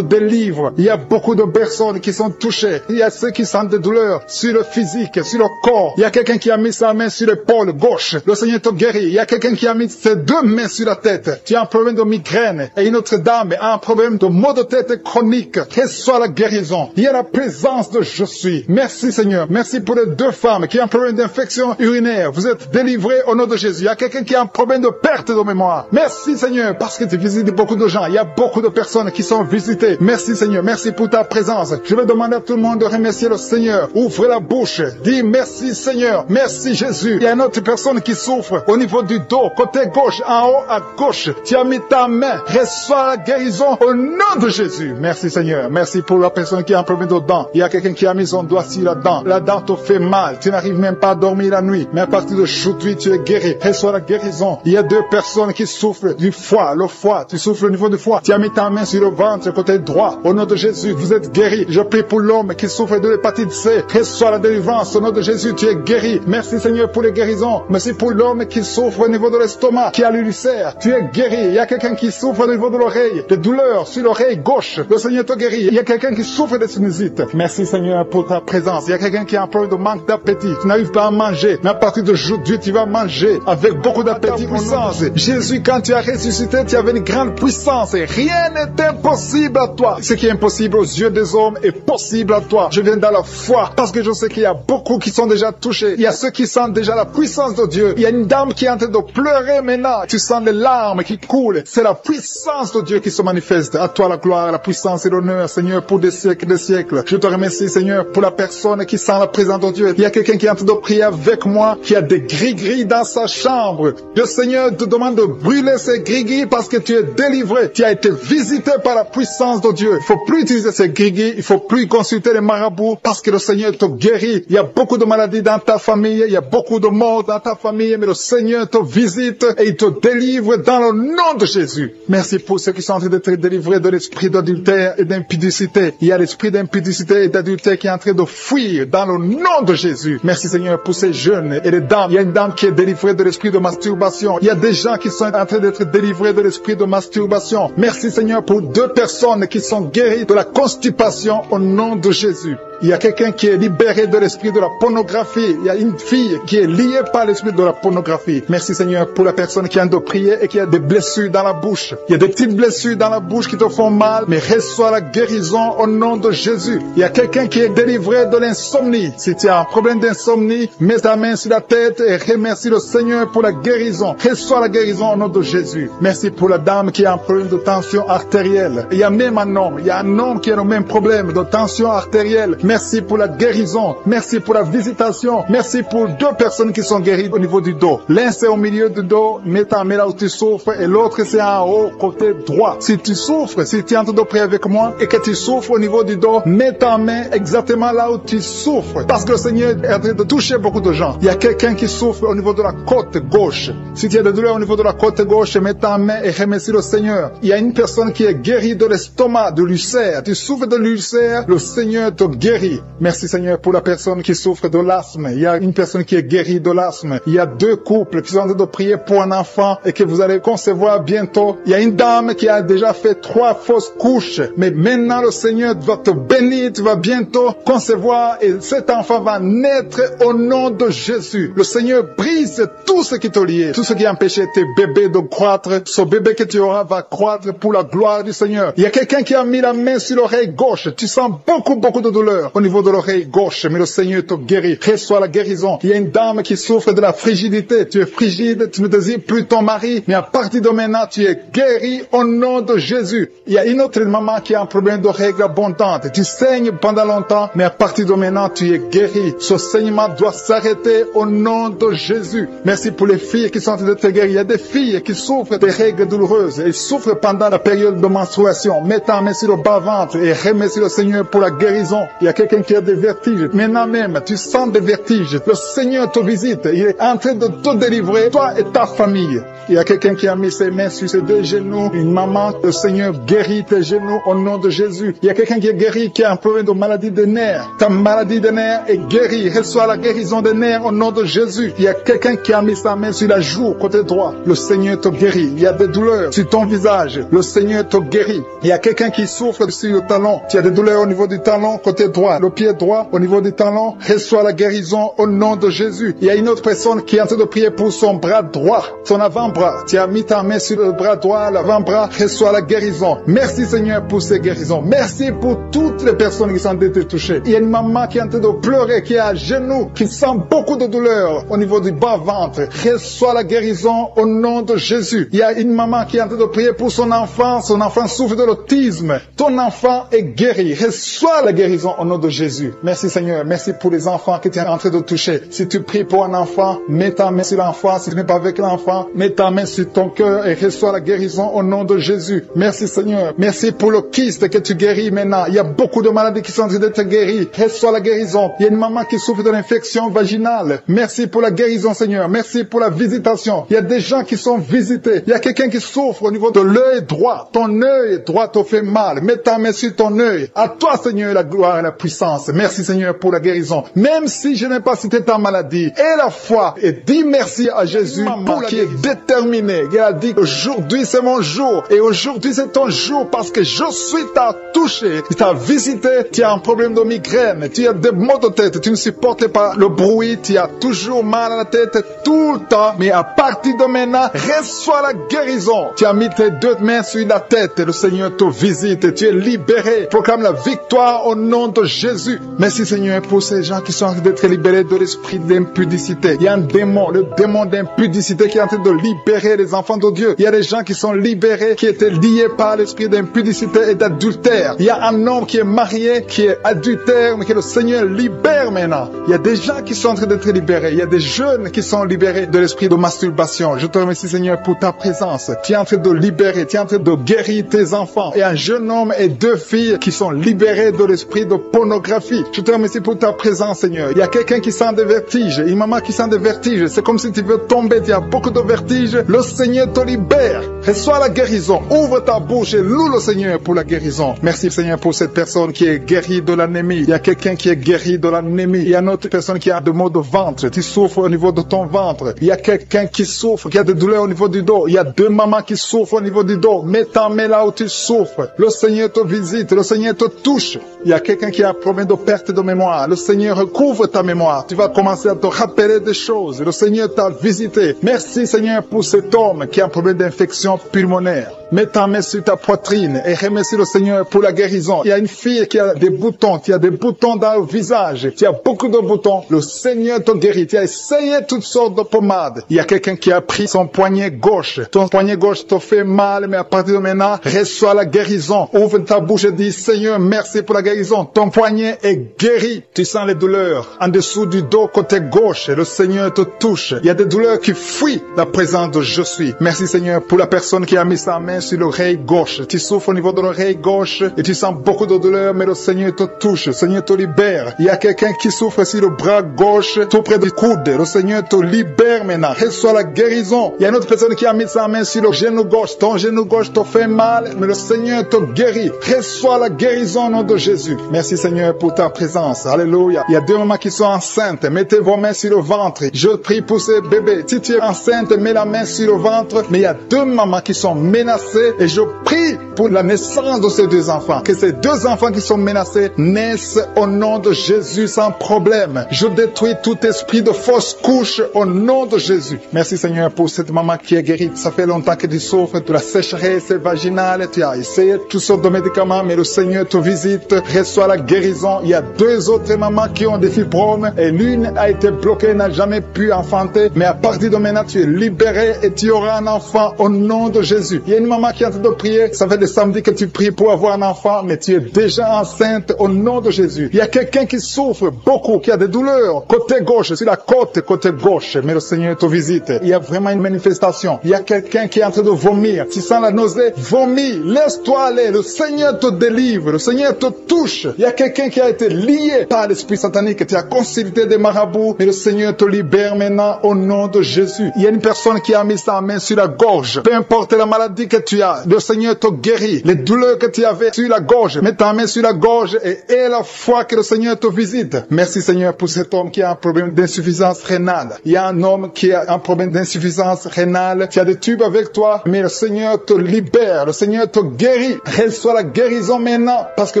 [SPEAKER 2] délivre. Il y a beaucoup de personnes qui sont touchées. Il y a ceux qui sentent des douleurs sur le physique, sur le corps. Il y a quelqu'un qui a mis sa main sur l'épaule gauche. Le Seigneur te guérit. Il y a quelqu'un qui a mis ses 2 mains sur la tête. Tu as un problème de migraine. Et une autre dame a un problème de maux de tête chronique. Reçois la guérison. Il y a la présence de Je suis. Merci Seigneur. Merci pour les 2 femmes qui ont un problème d'infection urinaire. Vous êtes délivrés au nom de Jésus. Il y a quelqu'un qui a un problème de perte de mémoire. Merci Seigneur parce que tu visites beaucoup de gens. Il y a beaucoup de personnes qui sont visitées. Merci Seigneur. Merci pour ta présence. Je vais demander à tout le monde de remercier le Seigneur. Ouvrez la bouche. Dis merci Seigneur. Merci Jésus. Il y a une autre personne qui souffre au niveau du dos, côté gauche, en haut à gauche. Tu as mis ta main. Reçois la guérison au nom de Jésus. Merci Seigneur. Merci pour la personne qui a un problème de dents. Il y a quelqu'un qui a mis son doigt sur la dent. La dent te fait mal. Tu n'arrives même pas à dormir la nuit. Mais à partir d'aujourd'hui, tu es guéri. Reçois la guérison. Il y a 2 personnes qui souffrent du foie. Le foie. Tu souffres au niveau du foie. Tu as mis ta main sur le ventre, côté droit. Au nom de Jésus, vous êtes guéri. Je prie pour l'homme qui souffre de l'hépatite C. Reçois la délivrance. Au nom de Jésus, tu es guéri. Merci Seigneur pour les guérisons. Merci pour l'homme qui souffre au niveau de l'estomac, qui a l'ulcère. Tu es guéri. Il y a quelqu'un qui souffre au niveau de l'oreille, des douleurs sur l'oreille gauche. Le Seigneur te guérit. Il y a quelqu'un qui souffre de sinusite. Merci Seigneur pour ta présence. Il y a quelqu'un qui a un problème de manque d'appétit. Tu n'arrives pas à manger. Mais à partir d'aujourd'hui, tu vas manger avec beaucoup d'appétit. Puissance. Jésus, quand tu as ressuscité, tu avais une grande puissance. Et rien n'est impossible à toi. Ce qui est impossible aux yeux des hommes est possible à toi. Je viens dans la foi parce que je sais qu'il y a beaucoup qui sont déjà touchés. Il y a ceux qui sentent déjà la puissance de Dieu. Il y a une dame qui est en train de pleurer maintenant. Tu sens les larmes qui coulent. C'est la puissance de Dieu qui se manifeste. À toi la gloire, la puissance et l'honneur, Seigneur, pour des siècles et des siècles. Je te remercie, Seigneur, pour la personne qui sent la présence présent, oh Dieu. Il y a quelqu'un qui est en train de prier avec moi, qui a des gris-gris dans sa chambre. Le Seigneur te demande de brûler ces gris-gris parce que tu es délivré. Tu as été visité par la puissance de Dieu. Il faut plus utiliser ces gris-gris. Il faut plus consulter les marabouts parce que le Seigneur te guérit. Il y a beaucoup de maladies dans ta famille. Il y a beaucoup de morts dans ta famille. Mais le Seigneur te visite et il te délivre dans le nom de Jésus. Merci pour ceux qui sont en train d'être délivrés de l'esprit d'adultère et d'impudicité. Il y a l'esprit d'impudicité et d'adultère qui est en train de fuir dans le nom de Jésus. Merci Seigneur pour ces jeunes et les dames. Il y a une dame qui est délivrée de l'esprit de masturbation. Il y a des gens qui sont en train d'être délivrés de l'esprit de masturbation. Merci Seigneur pour 2 personnes qui sont guéries de la constipation au nom de Jésus. Il y a quelqu'un qui est libéré de l'esprit de la pornographie. Il y a une fille qui est liée par l'esprit de la pornographie. Merci Seigneur pour la personne qui a de prier et qui a des blessures dans la bouche. Il y a des petites blessures dans la bouche qui te font mal, mais reçois la guérison au nom de Jésus. Il y a quelqu'un qui est délivré de l'insomnie. Si tu as un problème d'insomnie, mets ta main sur la tête et remercie le Seigneur pour la guérison. Reçois la guérison au nom de Jésus. Merci pour la dame qui a un problème de tension artérielle. Il y a même un homme. Il y a un homme qui a le même problème de tension artérielle. Merci pour la guérison. Merci pour la visitation. Merci pour 2 personnes qui sont guéries au niveau du dos. L'un c'est au milieu du dos, mets ta main là où tu souffres, et l'autre c'est en haut, côté droit. Si tu souffres, si tu es en train de prier avec moi et que tu souffres au niveau du dos, mets ta main exactement là où tu souffres. Parce que le Seigneur est en train de toucher beaucoup de gens. Il y a quelqu'un qui souffre au niveau de la côte gauche. Si tu as des douleurs au niveau de la côte gauche, mets ta main et remercie le Seigneur. Il y a une personne qui est guérie de l'estomac, de l'ulcère. Tu souffres de l'ulcère, le Seigneur te guérit. Merci Seigneur pour la personne qui souffre de l'asthme. Il y a une personne qui est guérie de l'asthme. Il y a 2 couples qui sont en train de prier pour un enfant et que vous allez concevoir bientôt. Il y a une dame qui a déjà fait 3 fausses couches. Mais maintenant le Seigneur va te bénir. Tu vas bientôt concevoir et cet enfant va naître au nom de Jésus. Le Seigneur brise tout ce qui te lie, tout ce qui empêchait tes bébés de croître. Ce bébé que tu auras va croître pour la gloire du Seigneur. Il y a quelqu'un qui a mis la main sur l'oreille gauche. Tu sens beaucoup de douleur au niveau de l'oreille gauche, mais le Seigneur te guérit. Reçois la guérison. Il y a une dame qui souffre de la frigidité. Tu es frigide, tu ne désires plus ton mari, mais à partir de maintenant, tu es guéri au nom de Jésus. Il y a une autre maman qui a un problème de règles abondantes. Tu saignes pendant longtemps, mais à partir de maintenant, tu es guéri. Ce saignement doit s'arrêter au nom de Jésus. Merci pour les filles qui sont en train de te guérir. Il y a des filles qui souffrent des règles douloureuses. Elles souffrent pendant la période de menstruation. Mets ta main sur le bas-ventre et remercie le Seigneur pour la guérison. Il y a quelqu'un qui a des vertiges. Maintenant même, tu sens des vertiges. Le Seigneur te visite. Il est en train de te délivrer, toi et ta famille. Il y a quelqu'un qui a mis ses mains sur ses 2 genoux. Une maman, le Seigneur guérit tes genoux au nom de Jésus. Il y a quelqu'un qui est guéri, qui a un problème de maladie des nerfs. Ta maladie des nerfs est guérie. Reçois la guérison des nerfs au nom de Jésus. Il y a quelqu'un qui a mis sa main sur la joue, côté droit. Le Seigneur te guérit. Il y a des douleurs sur ton visage. Le Seigneur te guérit. Il y a quelqu'un qui souffre sur le talon. Tu as des douleurs au niveau du talon, côté droit. Le pied droit, au niveau du talon. Reçois la guérison au nom de Jésus. Il y a une autre personne qui est en train de prier pour son bras droit, son avant-bras. Tu as mis ta main sur le bras droit, l'avant-bras. Reçois la guérison. Merci Seigneur pour ces guérisons. Merci pour toutes les personnes qui sont été touchées. Il y a une maman qui est en train de pleurer, qui est à genoux, qui sent beaucoup de douleur au niveau du bas-ventre. Reçois la guérison au nom de Jésus. Il y a une maman qui est en train de prier pour son enfant. Son enfant souffre de l'autisme. Ton enfant est guéri. Reçois la guérison au nom de Jésus. Merci Seigneur. Merci pour les enfants que tu es en train de toucher. Si tu pries pour un enfant, mets ta main sur l'enfant. Si tu n'es pas avec l'enfant, mets ta main sur ton cœur et reçois la guérison au nom de Jésus. Merci Seigneur. Merci pour le kyste que tu guéris maintenant. Il y a beaucoup de maladies qui sont en train d'être guéries. Reçois la guérison. Il y a une maman qui souffre de l'infection vaginale. Merci pour la guérison Seigneur. Merci pour la visitation. Il y a des gens qui sont visités. Il y a quelqu'un qui souffre au niveau de l'œil droit. Ton œil droit te fait mal. Mets ta main sur ton œil. À toi Seigneur la gloire et la puissance. Merci Seigneur pour la guérison. Même si je n'ai pas cité ta maladie, et la foi, et dis merci à Jésus pour qui est déterminé. Il a dit aujourd'hui c'est mon jour et aujourd'hui c'est ton jour parce que je suis t'a touché, tu t'as visité, tu as un problème de migraine, tu as des maux de tête, tu ne supportes pas le bruit, tu as toujours mal à la tête tout le temps, mais à partir de maintenant, reçois la guérison. Tu as mis tes 2 mains sur la tête et le Seigneur te visite, tu es libéré. Proclame la victoire au nom de Jésus. Merci Seigneur pour ces gens qui sont en train d'être libérés de l'esprit d'impudicité. Il y a un démon, le démon d'impudicité qui est en train de libérer les enfants de Dieu. Il y a des gens qui sont libérés, qui étaient liés par l'esprit d'impudicité et d'adultère. Il y a un homme qui est marié, qui est adultère, mais que le Seigneur libère maintenant. Il y a des gens qui sont en train d'être libérés. Il y a des jeunes qui sont libérés de l'esprit de masturbation. Je te remercie Seigneur pour ta présence. Tu es en train de libérer, tu es en train de guérir tes enfants. Et un jeune homme et 2 filles qui sont libérés de l'esprit de pornographie. Je te remercie pour ta présence Seigneur. Il y a quelqu'un qui sent des vertiges, une maman qui sent des vertiges. C'est comme si tu veux tomber, tu as beaucoup de vertiges. Le Seigneur te libère. Reçois la guérison. Ouvre ta bouche et loue le Seigneur pour la guérison. Merci Seigneur pour cette personne qui est guérie de l'anémie. Il y a quelqu'un qui est guéri de l'anémie. Il y a une autre personne qui a des maux de ventre. Tu souffres au niveau de ton ventre. Il y a quelqu'un qui souffre, qui a des douleurs au niveau du dos. Il y a 2 mamans qui souffrent au niveau du dos. Mets ta main là où tu souffres. Le Seigneur te visite. Le Seigneur te touche. Il y a quelqu'un qui a un problème de perte de mémoire. Le Seigneur recouvre ta mémoire. Tu vas commencer à te rappeler des choses. Le Seigneur t'a visité. Merci Seigneur pour cet homme qui a un problème d'infection pulmonaire. Mets ta main sur ta poitrine et remercie le Seigneur pour la guérison. Il y a une fille qui a des boutons, qui a des boutons dans le visage. Tu as beaucoup de boutons. Le Seigneur te guérit. Tu as essayé toutes sortes de pommades. Il y a quelqu'un qui a pris son poignet gauche. Ton poignet gauche te fait mal, mais à partir de maintenant, reçois la guérison. Ouvre ta bouche et dis, Seigneur, merci pour la guérison. Ton poignet est guéri. Tu sens les douleurs en dessous du dos côté gauche. Le Seigneur te touche. Il y a des douleurs qui fuient la présence de Je suis. Merci Seigneur pour la personne qui a mis sa main sur l'oreille gauche. Tu souffres au niveau de l'oreille gauche et tu sens beaucoup de douleur, mais le Seigneur te touche. Le Seigneur te libère. Il y a quelqu'un qui souffre sur le bras gauche, tout près du coude. Le Seigneur te libère maintenant. Reçois la guérison. Il y a une autre personne qui a mis sa main sur le genou gauche. Ton genou gauche te fait mal, mais le Seigneur te guérit. Reçois la guérison au nom de Jésus. Merci Seigneur pour ta présence. Alléluia. Il y a 2 mamans qui sont enceintes. Mettez vos mains sur le ventre. Je prie pour ces bébés. Si tu es enceinte, mets la main sur le ventre. Mais il y a 2 mamans qui sont menacées et je prie pour la naissance de ces 2 enfants. Que ces 2 enfants qui sont menacés naissent au nom de Jésus sans problème. Je détruis tout esprit de fausse couche au nom de Jésus. Merci Seigneur pour cette maman qui est guérie. Ça fait longtemps que tu souffres de la sécheresse vaginale. Tu as essayé toutes sortes de médicaments, mais le Seigneur te visite. Reçois la guérison. Il y a 2 autres mamans qui ont des fibromes et l'une a été bloquée, n'a jamais pu enfanter. Mais à partir de maintenant, tu es libéré et tu auras un enfant au nom de Jésus. Il y a une maman qui est en train de prier. Ça fait des samedis que tu pries pour avoir un enfant, mais tu es déjà enceinte au nom de Jésus. Il y a quelqu'un qui souffre beaucoup, qui a des douleurs côté gauche, sur la côte côté gauche, mais le Seigneur te visite. Il y a vraiment une manifestation. Il y a quelqu'un qui est en train de vomir. Tu sens la nausée, vomis, laisse-toi aller. Le Seigneur te délivre, le Seigneur te touche. Il y a quelqu'un qui a été lié par l'esprit satanique. Tu as consulté des marabouts, mais le Seigneur te libère maintenant au nom de Jésus. Il y a une personne qui a mis sa main sur la gorge. Peu importe la maladie que tu as, le Seigneur te guérit. Les douleurs que tu avais sur la gorge, mets ta main sur la gorge et aie la foi que le Seigneur te visite. Merci Seigneur pour cet homme qui a un problème d'insuffisance rénale. Il y a un homme qui a un problème d'insuffisance rénale. Tu as des tubes avec toi, mais le Seigneur te libère. Le Seigneur te guérit. Reçois la guérison maintenant parce que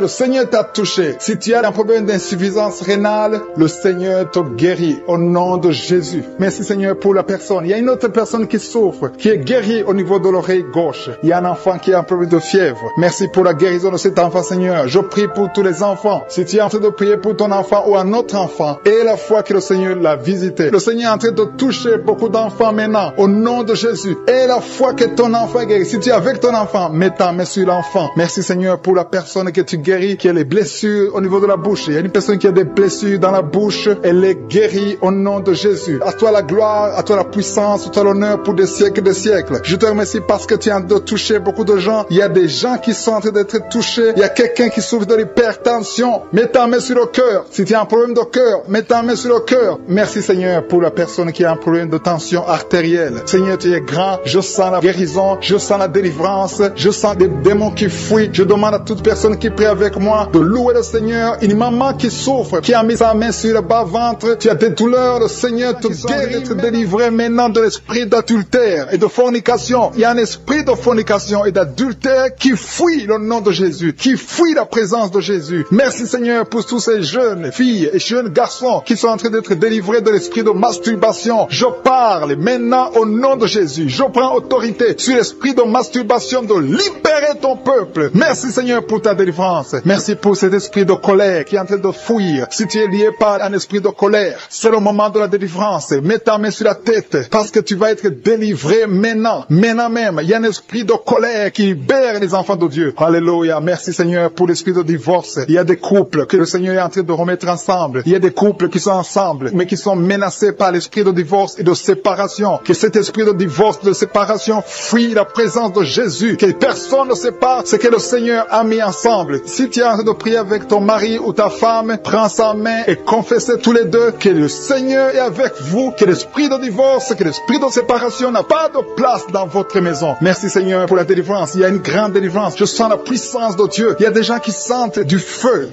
[SPEAKER 2] le Seigneur t'a touché. Si tu as un problème d'insuffisance rénale, le Seigneur te guérit au nom de Jésus. Merci Seigneur pour la personne. Il y a une autre personne qui souffre, qui est guérie au niveau de l'oreille gauche. Il y a un enfant qui a un problème de fièvre. Merci pour la guérison de cet enfant Seigneur. Je prie pour tous les enfants. Si tu es en train de prier pour ton enfant ou un autre enfant, et la foi que le Seigneur l'a visité. Le Seigneur est en train de toucher beaucoup d'enfants maintenant au nom de Jésus. Et la foi que ton enfant est guéri. Si tu es avec ton enfant, mets ta main sur l'enfant. Merci Seigneur pour la personne que tu guéris, qui a les blessures au niveau de la bouche. Il y a une personne qui a des blessures dans la bouche. Elle est guérie au nom de Jésus. À toi la gloire, à toi la puissance, à toi l'honneur pour des siècles et des siècles. Je te remercie parce que tu es en train de toucher beaucoup de gens. Il y a des gens qui sont en train d'être touchés. Il y a quelqu'un qui souffre de l'hypertension. Mets ta main sur le cœur. Si tu as un problème de cœur, mets ta main sur le cœur. Merci Seigneur pour la personne qui a un problème de tension artérielle. Seigneur, tu es grand. Je sens la guérison. Je sens la délivrance. Je sens des démons qui fuient. Je demande à toute personne qui prie avec moi de louer le Seigneur. Une maman qui souffre, qui a mis sa main sur le bas-ventre. Tu as des douleurs. Le Seigneur te guérit, d'être délivré maintenant de l'esprit d'adultère et de fornication. Il y a un esprit de fornication et d'adultère qui fuit le nom de Jésus, qui fuit la présence de Jésus. Merci Seigneur pour tous ces jeunes filles et jeunes garçons qui sont en train d'être délivrés de l'esprit de masturbation. Je parle maintenant au nom de Jésus. Je prends autorité sur l'esprit de masturbation de libérer ton peuple. Merci Seigneur pour ta délivrance. Merci pour cet esprit esprit de colère qui est en train de fuir, si tu es lié par un esprit de colère, c'est le moment de la délivrance. Mets ta main sur la tête parce que tu vas être délivré maintenant. Maintenant même, il y a un esprit de colère qui libère les enfants de Dieu. Alléluia. Merci Seigneur pour l'esprit de divorce. Il y a des couples que le Seigneur est en train de remettre ensemble. Il y a des couples qui sont ensemble, mais qui sont menacés par l'esprit de divorce et de séparation. Que cet esprit de divorce, de séparation, fuit la présence de Jésus. Que personne ne sépare ce que le Seigneur a mis ensemble. Si tu es en train de prier avec ton mari ou ta femme, prends sa main et confessez tous les deux que le Seigneur est avec vous, que l'esprit de divorce, que l'esprit de séparation n'a pas de place dans votre maison. Merci Seigneur pour la délivrance. Il y a une grande délivrance. Je sens la puissance de Dieu. Il y a des gens qui sentent du feu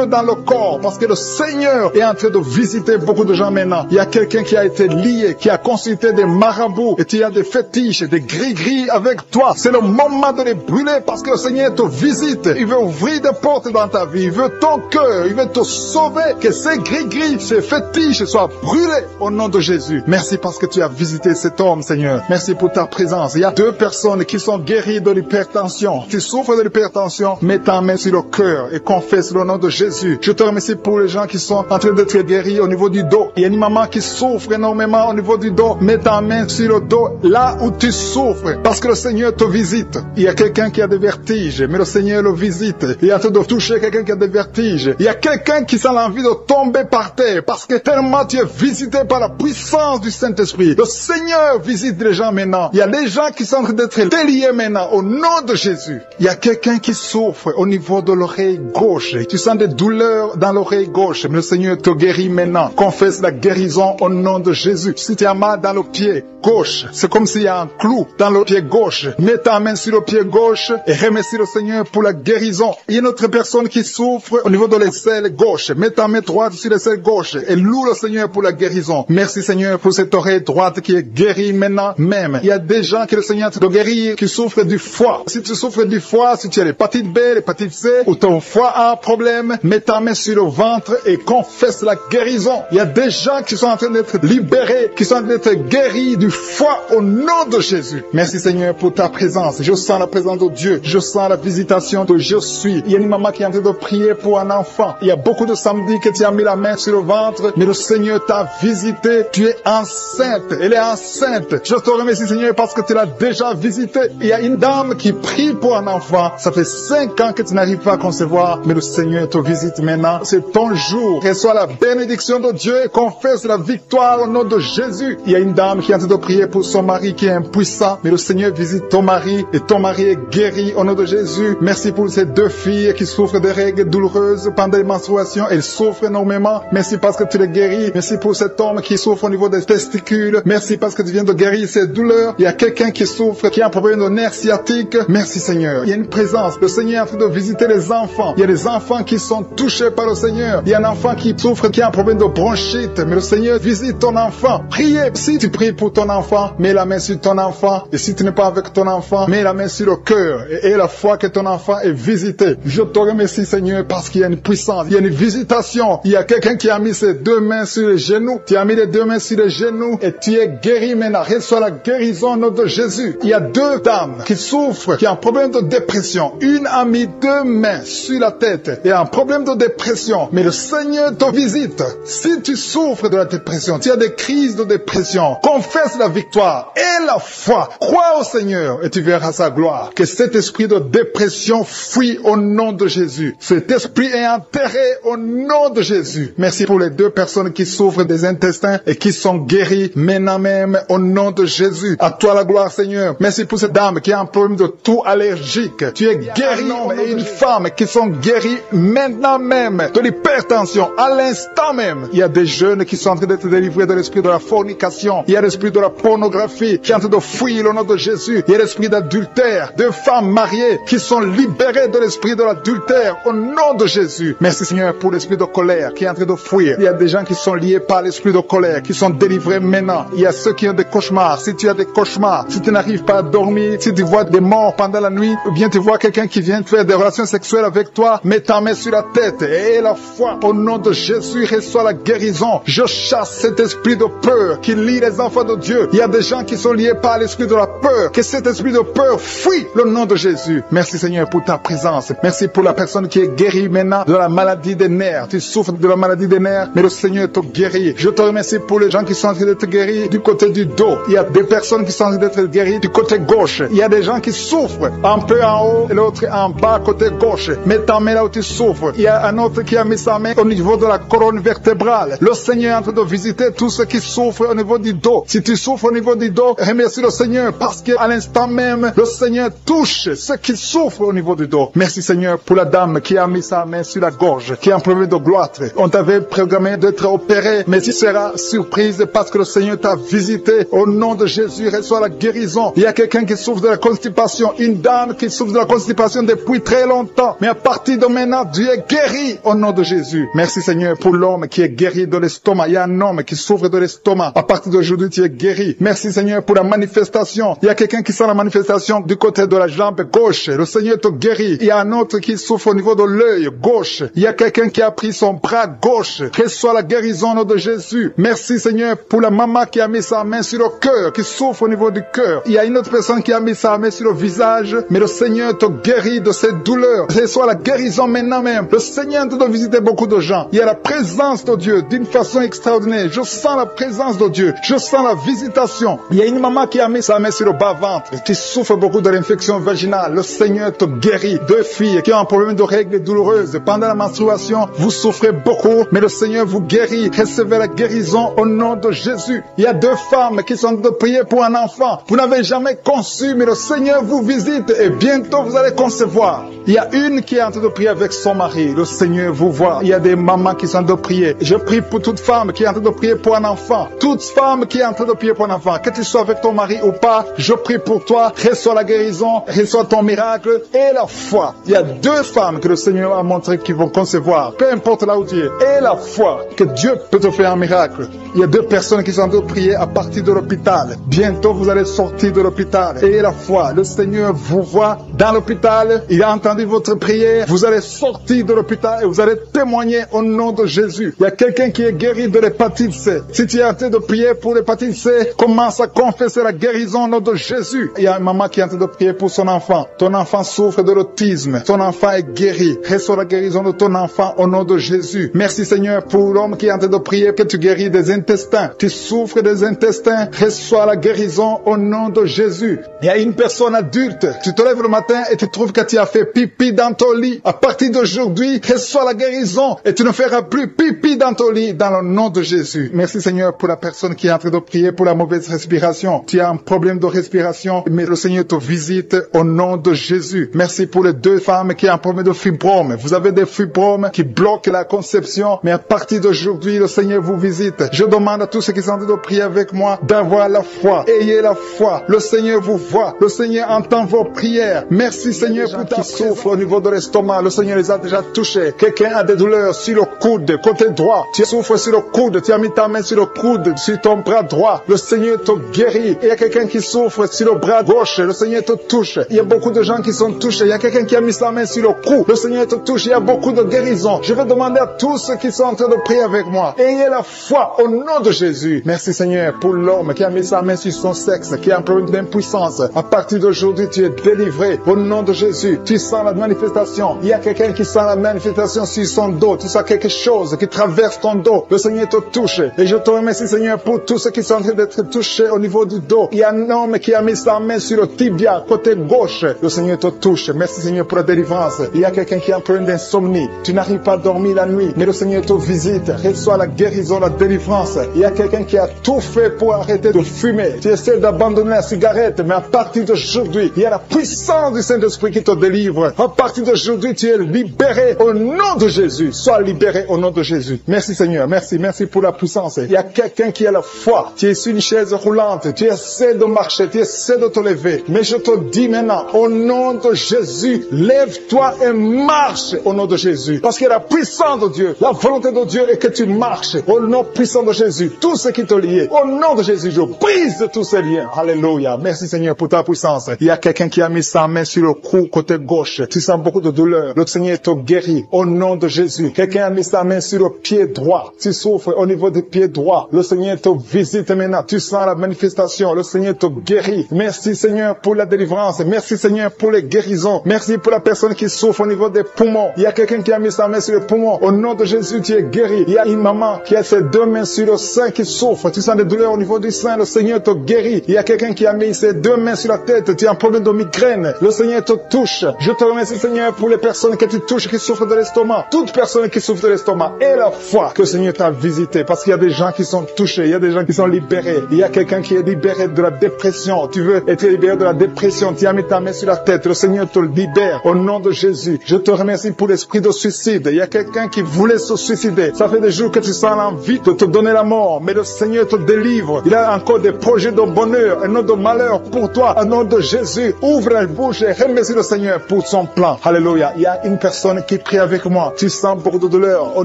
[SPEAKER 2] dans le corps, parce que le Seigneur est en train de visiter beaucoup de gens maintenant. Il y a quelqu'un qui a été lié, qui a consulté des marabouts, et tu as des fétiches, des gris-gris avec toi. C'est le moment de les brûler, parce que le Seigneur te visite. Il veut ouvrir des portes dans ta vie. Il veut ton cœur. Il veut te sauver. Que ces gris-gris, ces fétiches soient brûlés au nom de Jésus. Merci parce que tu as visité cet homme, Seigneur. Merci pour ta présence. Il y a 2 personnes qui sont guéries de l'hypertension. Tu souffres de l'hypertension, mets ta main sur le cœur et confesse le nom de Jésus. Je te remercie pour les gens qui sont en train d'être guéris au niveau du dos. Il y a une maman qui souffre énormément au niveau du dos. Mets ta main sur le dos, là où tu souffres, parce que le Seigneur te visite. Il y a quelqu'un qui a des vertiges, mais le Seigneur le visite. Il est en train de toucher quelqu'un qui a des vertiges. Il y a quelqu'un qui sent l'envie de tomber par terre, parce que tellement tu es visité par la puissance du Saint-Esprit. Le Seigneur visite les gens maintenant. Il y a des gens qui sont en train d'être déliés maintenant, au nom de Jésus. Il y a quelqu'un qui souffre au niveau de l'oreille gauche. Tu sens des douleurs dans l'oreille gauche, mais le Seigneur te guérit maintenant. Confesse la guérison au nom de Jésus. Si tu as mal dans le pied gauche, c'est comme s'il y a un clou dans le pied gauche. Mets ta main sur le pied gauche et remercie le Seigneur pour la guérison. Il y a une autre personne qui souffre au niveau de l'aisselle gauche. Mets ta main droite sur l'aisselle gauche et loue le Seigneur pour la guérison. Merci Seigneur pour cette oreille droite qui est guérie maintenant même. Il y a des gens que le Seigneur te guérit qui souffrent du foie. Si tu souffres du foie, si tu as l'hépatite B, l'hépatite C, ou ton foie a un problème, mets ta main sur le ventre et confesse la guérison. Il y a des gens qui sont en train d'être libérés, qui sont en train d'être guéris du foie au nom de Jésus. Merci Seigneur pour ta présence. Je sens la présence de Dieu. Je sens la visitation de je suis. Il y a une maman qui est en train de prier pour un enfant. Il y a beaucoup de samedis que tu as mis la main sur le ventre, mais le Seigneur t'a visité. Tu es enceinte. Elle est enceinte. Je te remercie Seigneur parce que tu l'as déjà visité. Il y a une dame qui prie pour un enfant. Ça fait 5 ans que tu n'arrives pas à concevoir, mais le Seigneur te visite maintenant. C'est ton jour. Reçois la bénédiction de Dieu et confesse la victoire au nom de Jésus. Il y a une dame qui est en train de prier pour son mari qui est impuissant, mais le Seigneur visite ton mari et ton mari est guéri au nom de Jésus. Merci pour ces 2 filles qui souffrent de règles douloureuses pendant les menstruations. Elles souffrent énormément. Merci parce que tu les guéris. Merci pour cet homme qui souffre au niveau des testicules. Merci parce que tu viens de guérir ces douleurs. Il y a quelqu'un qui souffre, qui a un problème de nerf sciatique. Merci Seigneur. Il y a une présence. Le Seigneur est en train de visiter les enfants. Il y a des enfants qui sont touchés par le Seigneur. Il y a un enfant qui souffre, qui a un problème de bronchite. Mais le Seigneur visite ton enfant. Priez. Si tu pries pour ton enfant, mets la main sur ton enfant. Et si tu n'es pas avec ton enfant, mets la main sur le cœur. Et la foi que ton enfant est visité. Je te remercie Seigneur parce qu'il y a une puissance. Il y a une visitation. Il y a quelqu'un qui a mis ses 2 mains sur les genoux. Tu as mis les 2 mains sur les genoux et tu es guéri maintenant. Reçois la guérison au nom de Jésus. Il y a 2 dames qui souffrent, qui ont un problème de dépression. Une a mis 2 mains sur la tête et a un problème de dépression. Mais le Seigneur te visite. Si tu souffres de la dépression, tu as des crises de dépression, confesse la victoire et la foi. Crois au Seigneur et tu verras sa gloire. Que cet esprit de dépression fuit au nom de Jésus. Cet esprit est enterré au nom de Jésus. Merci pour les 2 personnes qui souffrent des intestins et qui sont guéries maintenant même au nom de Jésus. À toi la gloire Seigneur. Merci pour cette dame qui a un problème de toux allergique. Tu es guéri et une femme qui sont guéries maintenant même de l'hypertension à l'instant même. Il y a des jeunes qui sont en train d'être délivrés de l'esprit de la fornication. Il y a l'esprit de la pornographie qui est en train de fuir au nom de Jésus. Il y a l'esprit d'adultère. 2 femmes mariées qui sont libérées de l'esprit de l'adultère au nom de Jésus. Merci Seigneur pour l'esprit de colère qui est en train de fuir. Il y a des gens qui sont liés par l'esprit de colère, qui sont délivrés maintenant. Il y a ceux qui ont des cauchemars. Si tu as des cauchemars, si tu n'arrives pas à dormir, si tu vois des morts pendant la nuit, ou bien tu vois quelqu'un qui vient faire des relations sexuelles avec toi, mets ta main sur la tête et la foi au nom de Jésus reçoit la guérison. Je chasse cet esprit de peur qui lie les enfants de Dieu. Il y a des gens qui sont liés par l'esprit de la peur. Que cet esprit de peur fuit le nom de Jésus. Merci Seigneur pour ta présence. Merci pour la personne qui est guérie guéri maintenant de la maladie des nerfs. Tu souffres de la maladie des nerfs, mais le Seigneur te guérit. Je te remercie pour les gens qui sont en train d'être guéris du côté du dos. Il y a des personnes qui sont en train d'être guéries du côté gauche. Il y a des gens qui souffrent un peu en haut et l'autre en bas côté gauche. Mets ta main là où tu souffres. Il y a un autre qui a mis sa main au niveau de la colonne vertébrale. Le Seigneur est en train de visiter tous ceux qui souffrent au niveau du dos. Si tu souffres au niveau du dos, remercie le Seigneur parce qu'à l'instant même, le Seigneur touche ceux qui souffrent au niveau du dos. Merci Seigneur pour la dame qui a mis sa main sur la gorge, qui a un problème de gloître. On t'avait programmé d'être opéré, mais tu seras surprise parce que le Seigneur t'a visité. Au nom de Jésus, reçois la guérison. Il y a quelqu'un qui souffre de la constipation, une dame qui souffre de la constipation depuis très longtemps. Mais à partir de maintenant, Dieu est guéri au nom de Jésus. Merci Seigneur pour l'homme qui est guéri de l'estomac. Il y a un homme qui souffre de l'estomac. À partir d'aujourd'hui, tu es guéri. Merci Seigneur pour la manifestation. Il y a quelqu'un qui sent la manifestation du côté de la jambe gauche. Le Seigneur te guérit. Il y a un autre qui souffre au niveau de l'œil gauche. Il y a quelqu'un qui a pris son bras gauche. Reçois la guérison au nom de Jésus. Merci Seigneur pour la maman qui a mis sa main sur le cœur, qui souffre au niveau du cœur. Il y a une autre personne qui a mis sa main sur le visage, mais le Seigneur te guérit de cette douleur. Reçois la guérison maintenant même. Le Seigneur te doit visiter beaucoup de gens. Il y a la présence de Dieu d'une façon extraordinaire. Je sens la présence de Dieu. Je sens la visitation. Il y a une maman qui a mis sa main sur le bas-ventre. Tu souffres beaucoup de l'infection vaginale. Le Seigneur te guérit. Deux filles qui ont un problème de règles douloureuses. Pendant la menstruation, vous souffrez beaucoup, mais le Seigneur vous guérit. Recevez la guérison au nom de Jésus. Il y a deux femmes qui sont en train de prier pour un enfant. Vous n'avez jamais conçu, mais le Seigneur vous visite et bientôt vous allez concevoir. Il y a une qui est en train de prier avec son mari. Le Seigneur vous voit. Il y a des mamans qui sont en train de prier. Je prie pour toute femme qui est en train de prier pour un enfant. Toute femme qui est en train de prier pour un enfant. Que tu sois avec ton mari ou pas, je prie pour toi. Reçois la guérison, reçois ton miracle et la foi. Il y a deux femmes que le Seigneur a montré qui vont concevoir. Peu importe là où tu es. Et la foi que Dieu peut te faire un miracle. Il y a deux personnes qui sont en train de prier à partir de l'hôpital. Bientôt vous allez sortir de l'hôpital. Et la foi, le Seigneur vous voit dans l'hôpital. Il a entendu votre prière. Vous allez sortir de l'hôpital et vous allez témoigner au nom de Jésus. Il y a quelqu'un qui est guéri de l'hépatite C. Si tu es en train de prier pour l'hépatite C, commence à confesser la guérison au nom de Jésus. Il y a une maman qui est en train de prier pour son enfant. Ton enfant souffre de l'autisme. Ton enfant est guéri. Reçois la guérison de ton enfant au nom de Jésus. Merci Seigneur pour l'homme qui est en train de prier que tu guéris des intestins. Tu souffres des intestins. Reçois la guérison au nom de Jésus. Il y a une personne adulte. Tu te lèves le matin et tu trouves que tu as fait pipi dans ton lit. À partir d'aujourd'hui, reçois la guérison et tu ne feras plus pipi dans ton lit dans le nom de Jésus. Merci Seigneur pour la personne qui est en train de prier pour la mauvaise respiration. Tu as un problème de respiration, mais le Seigneur te visite au nom de Jésus. Merci pour les deux femmes qui ont un problème de fibrome. Vous avez des fibromes qui bloquent la conception, mais à partir d'aujourd'hui, le Seigneur vous visite. Je demande à tous ceux qui sont en train de prier avec moi d'avoir la foi. Ayez la foi. Le Seigneur vous voit. Le Seigneur entend vos prières. Merci Seigneur pour ta souffre au niveau de l'estomac. Le Seigneur les a déjà touchés. Quelqu'un a des douleurs sur le coude, côté droit. Tu souffres sur le coude. Tu as mis ta main sur le coude, sur ton bras droit. Le Seigneur te guérit. Il y a quelqu'un qui souffre sur le bras gauche. Le Seigneur te touche. Il y a beaucoup de gens qui sont touchés. Il y a quelqu'un qui a mis sa main sur le cou. Le Seigneur te touche. Il y a beaucoup de guérisons. Je vais demander à tous ceux qui sont en train de prier avec moi. Ayez la foi au nom de Jésus. Merci Seigneur pour l'homme qui a mis sa main sur son sexe, qui a un problème d'impuissance. À partir d'aujourd'hui, tu es délivré au nom de Jésus. Tu sens la manifestation. Il y a quelqu'un qui sent la manifestation sur son dos. Tu sens quelque chose qui traverse ton dos. Le Seigneur te touche. Et je te remercie Seigneur pour tous ceux qui sont en train d'être touchés au niveau du dos. Il y a un homme qui a mis sa main sur le tibia, côté gauche. Le Seigneur te touche. Merci Seigneur pour la délivrance. Il y a quelqu'un qui a un problème d'insomnie. Tu n'arrives pas à dormir la nuit, mais le Seigneur te visite. Reçois la guérison, la délivrance. Il y a quelqu'un qui a tout fait pour arrêter de fumer. Tu essaies d'abandonner la cigarette, mais à partir d'aujourd'hui, il y a la puissance du Saint-Esprit qui te délivre. À partir d'aujourd'hui, tu es libéré au nom de Jésus. Sois libéré au nom de Jésus. Merci Seigneur. Merci pour la puissance. Il y a quelqu'un qui a la foi. Tu es sur une chaise roulante. Tu essaies de marcher. Tu essaies de te lever. Mais je te dis maintenant, au nom de Jésus, lève-toi et marche au nom de Jésus. Parce que la puissance de Dieu, la volonté de Dieu est que tu marches au nom puissant de Jésus. Tout ce qui te lie, au nom de Jésus, je brise tous ces liens. Alléluia. Merci Seigneur pour ta puissance. Il y a quelqu'un qui a mis sa main sur le cou côté gauche. Tu sens beaucoup de douleur. Le Seigneur te guérit au nom de Jésus. Quelqu'un a mis sa main sur le pied droit. Tu souffres au niveau du pied droit. Le Seigneur te visite maintenant. Tu sens la manifestation. Le Seigneur te guérit. Merci Seigneur pour la délivrance. Merci Seigneur pour les guérisons. Merci pour la personne qui souffre au niveau des poignets. poumon. Il y a quelqu'un qui a mis sa main sur le poumon. Au nom de Jésus, tu es guéri. Il y a une maman qui a ses deux mains sur le sein qui souffre. Tu sens des douleurs au niveau du sein. Le Seigneur te guérit. Il y a quelqu'un qui a mis ses deux mains sur la tête. Tu as un problème de migraine. Le Seigneur te touche. Je te remercie, Seigneur, pour les personnes que tu touches qui souffrent de l'estomac. Toute personne qui souffre de l'estomac. Et la foi que le Seigneur t'a visité. Parce qu'il y a des gens qui sont touchés. Il y a des gens qui sont libérés. Il y a quelqu'un qui est libéré de la dépression. Tu veux être libéré de la dépression. Tu as mis ta main sur la tête. Le Seigneur te libère. Au nom de Jésus. Je te remercie pour l'esprit de suicide. Il y a quelqu'un qui voulait se suicider. Ça fait des jours que tu sens l'envie de te donner la mort. Mais le Seigneur te délivre. Il a encore des projets de bonheur et non de malheur pour toi. Au nom de Jésus. Ouvre la bouche et remercie le Seigneur pour son plan. Alléluia. Il y a une personne qui prie avec moi. Tu sens beaucoup de douleur au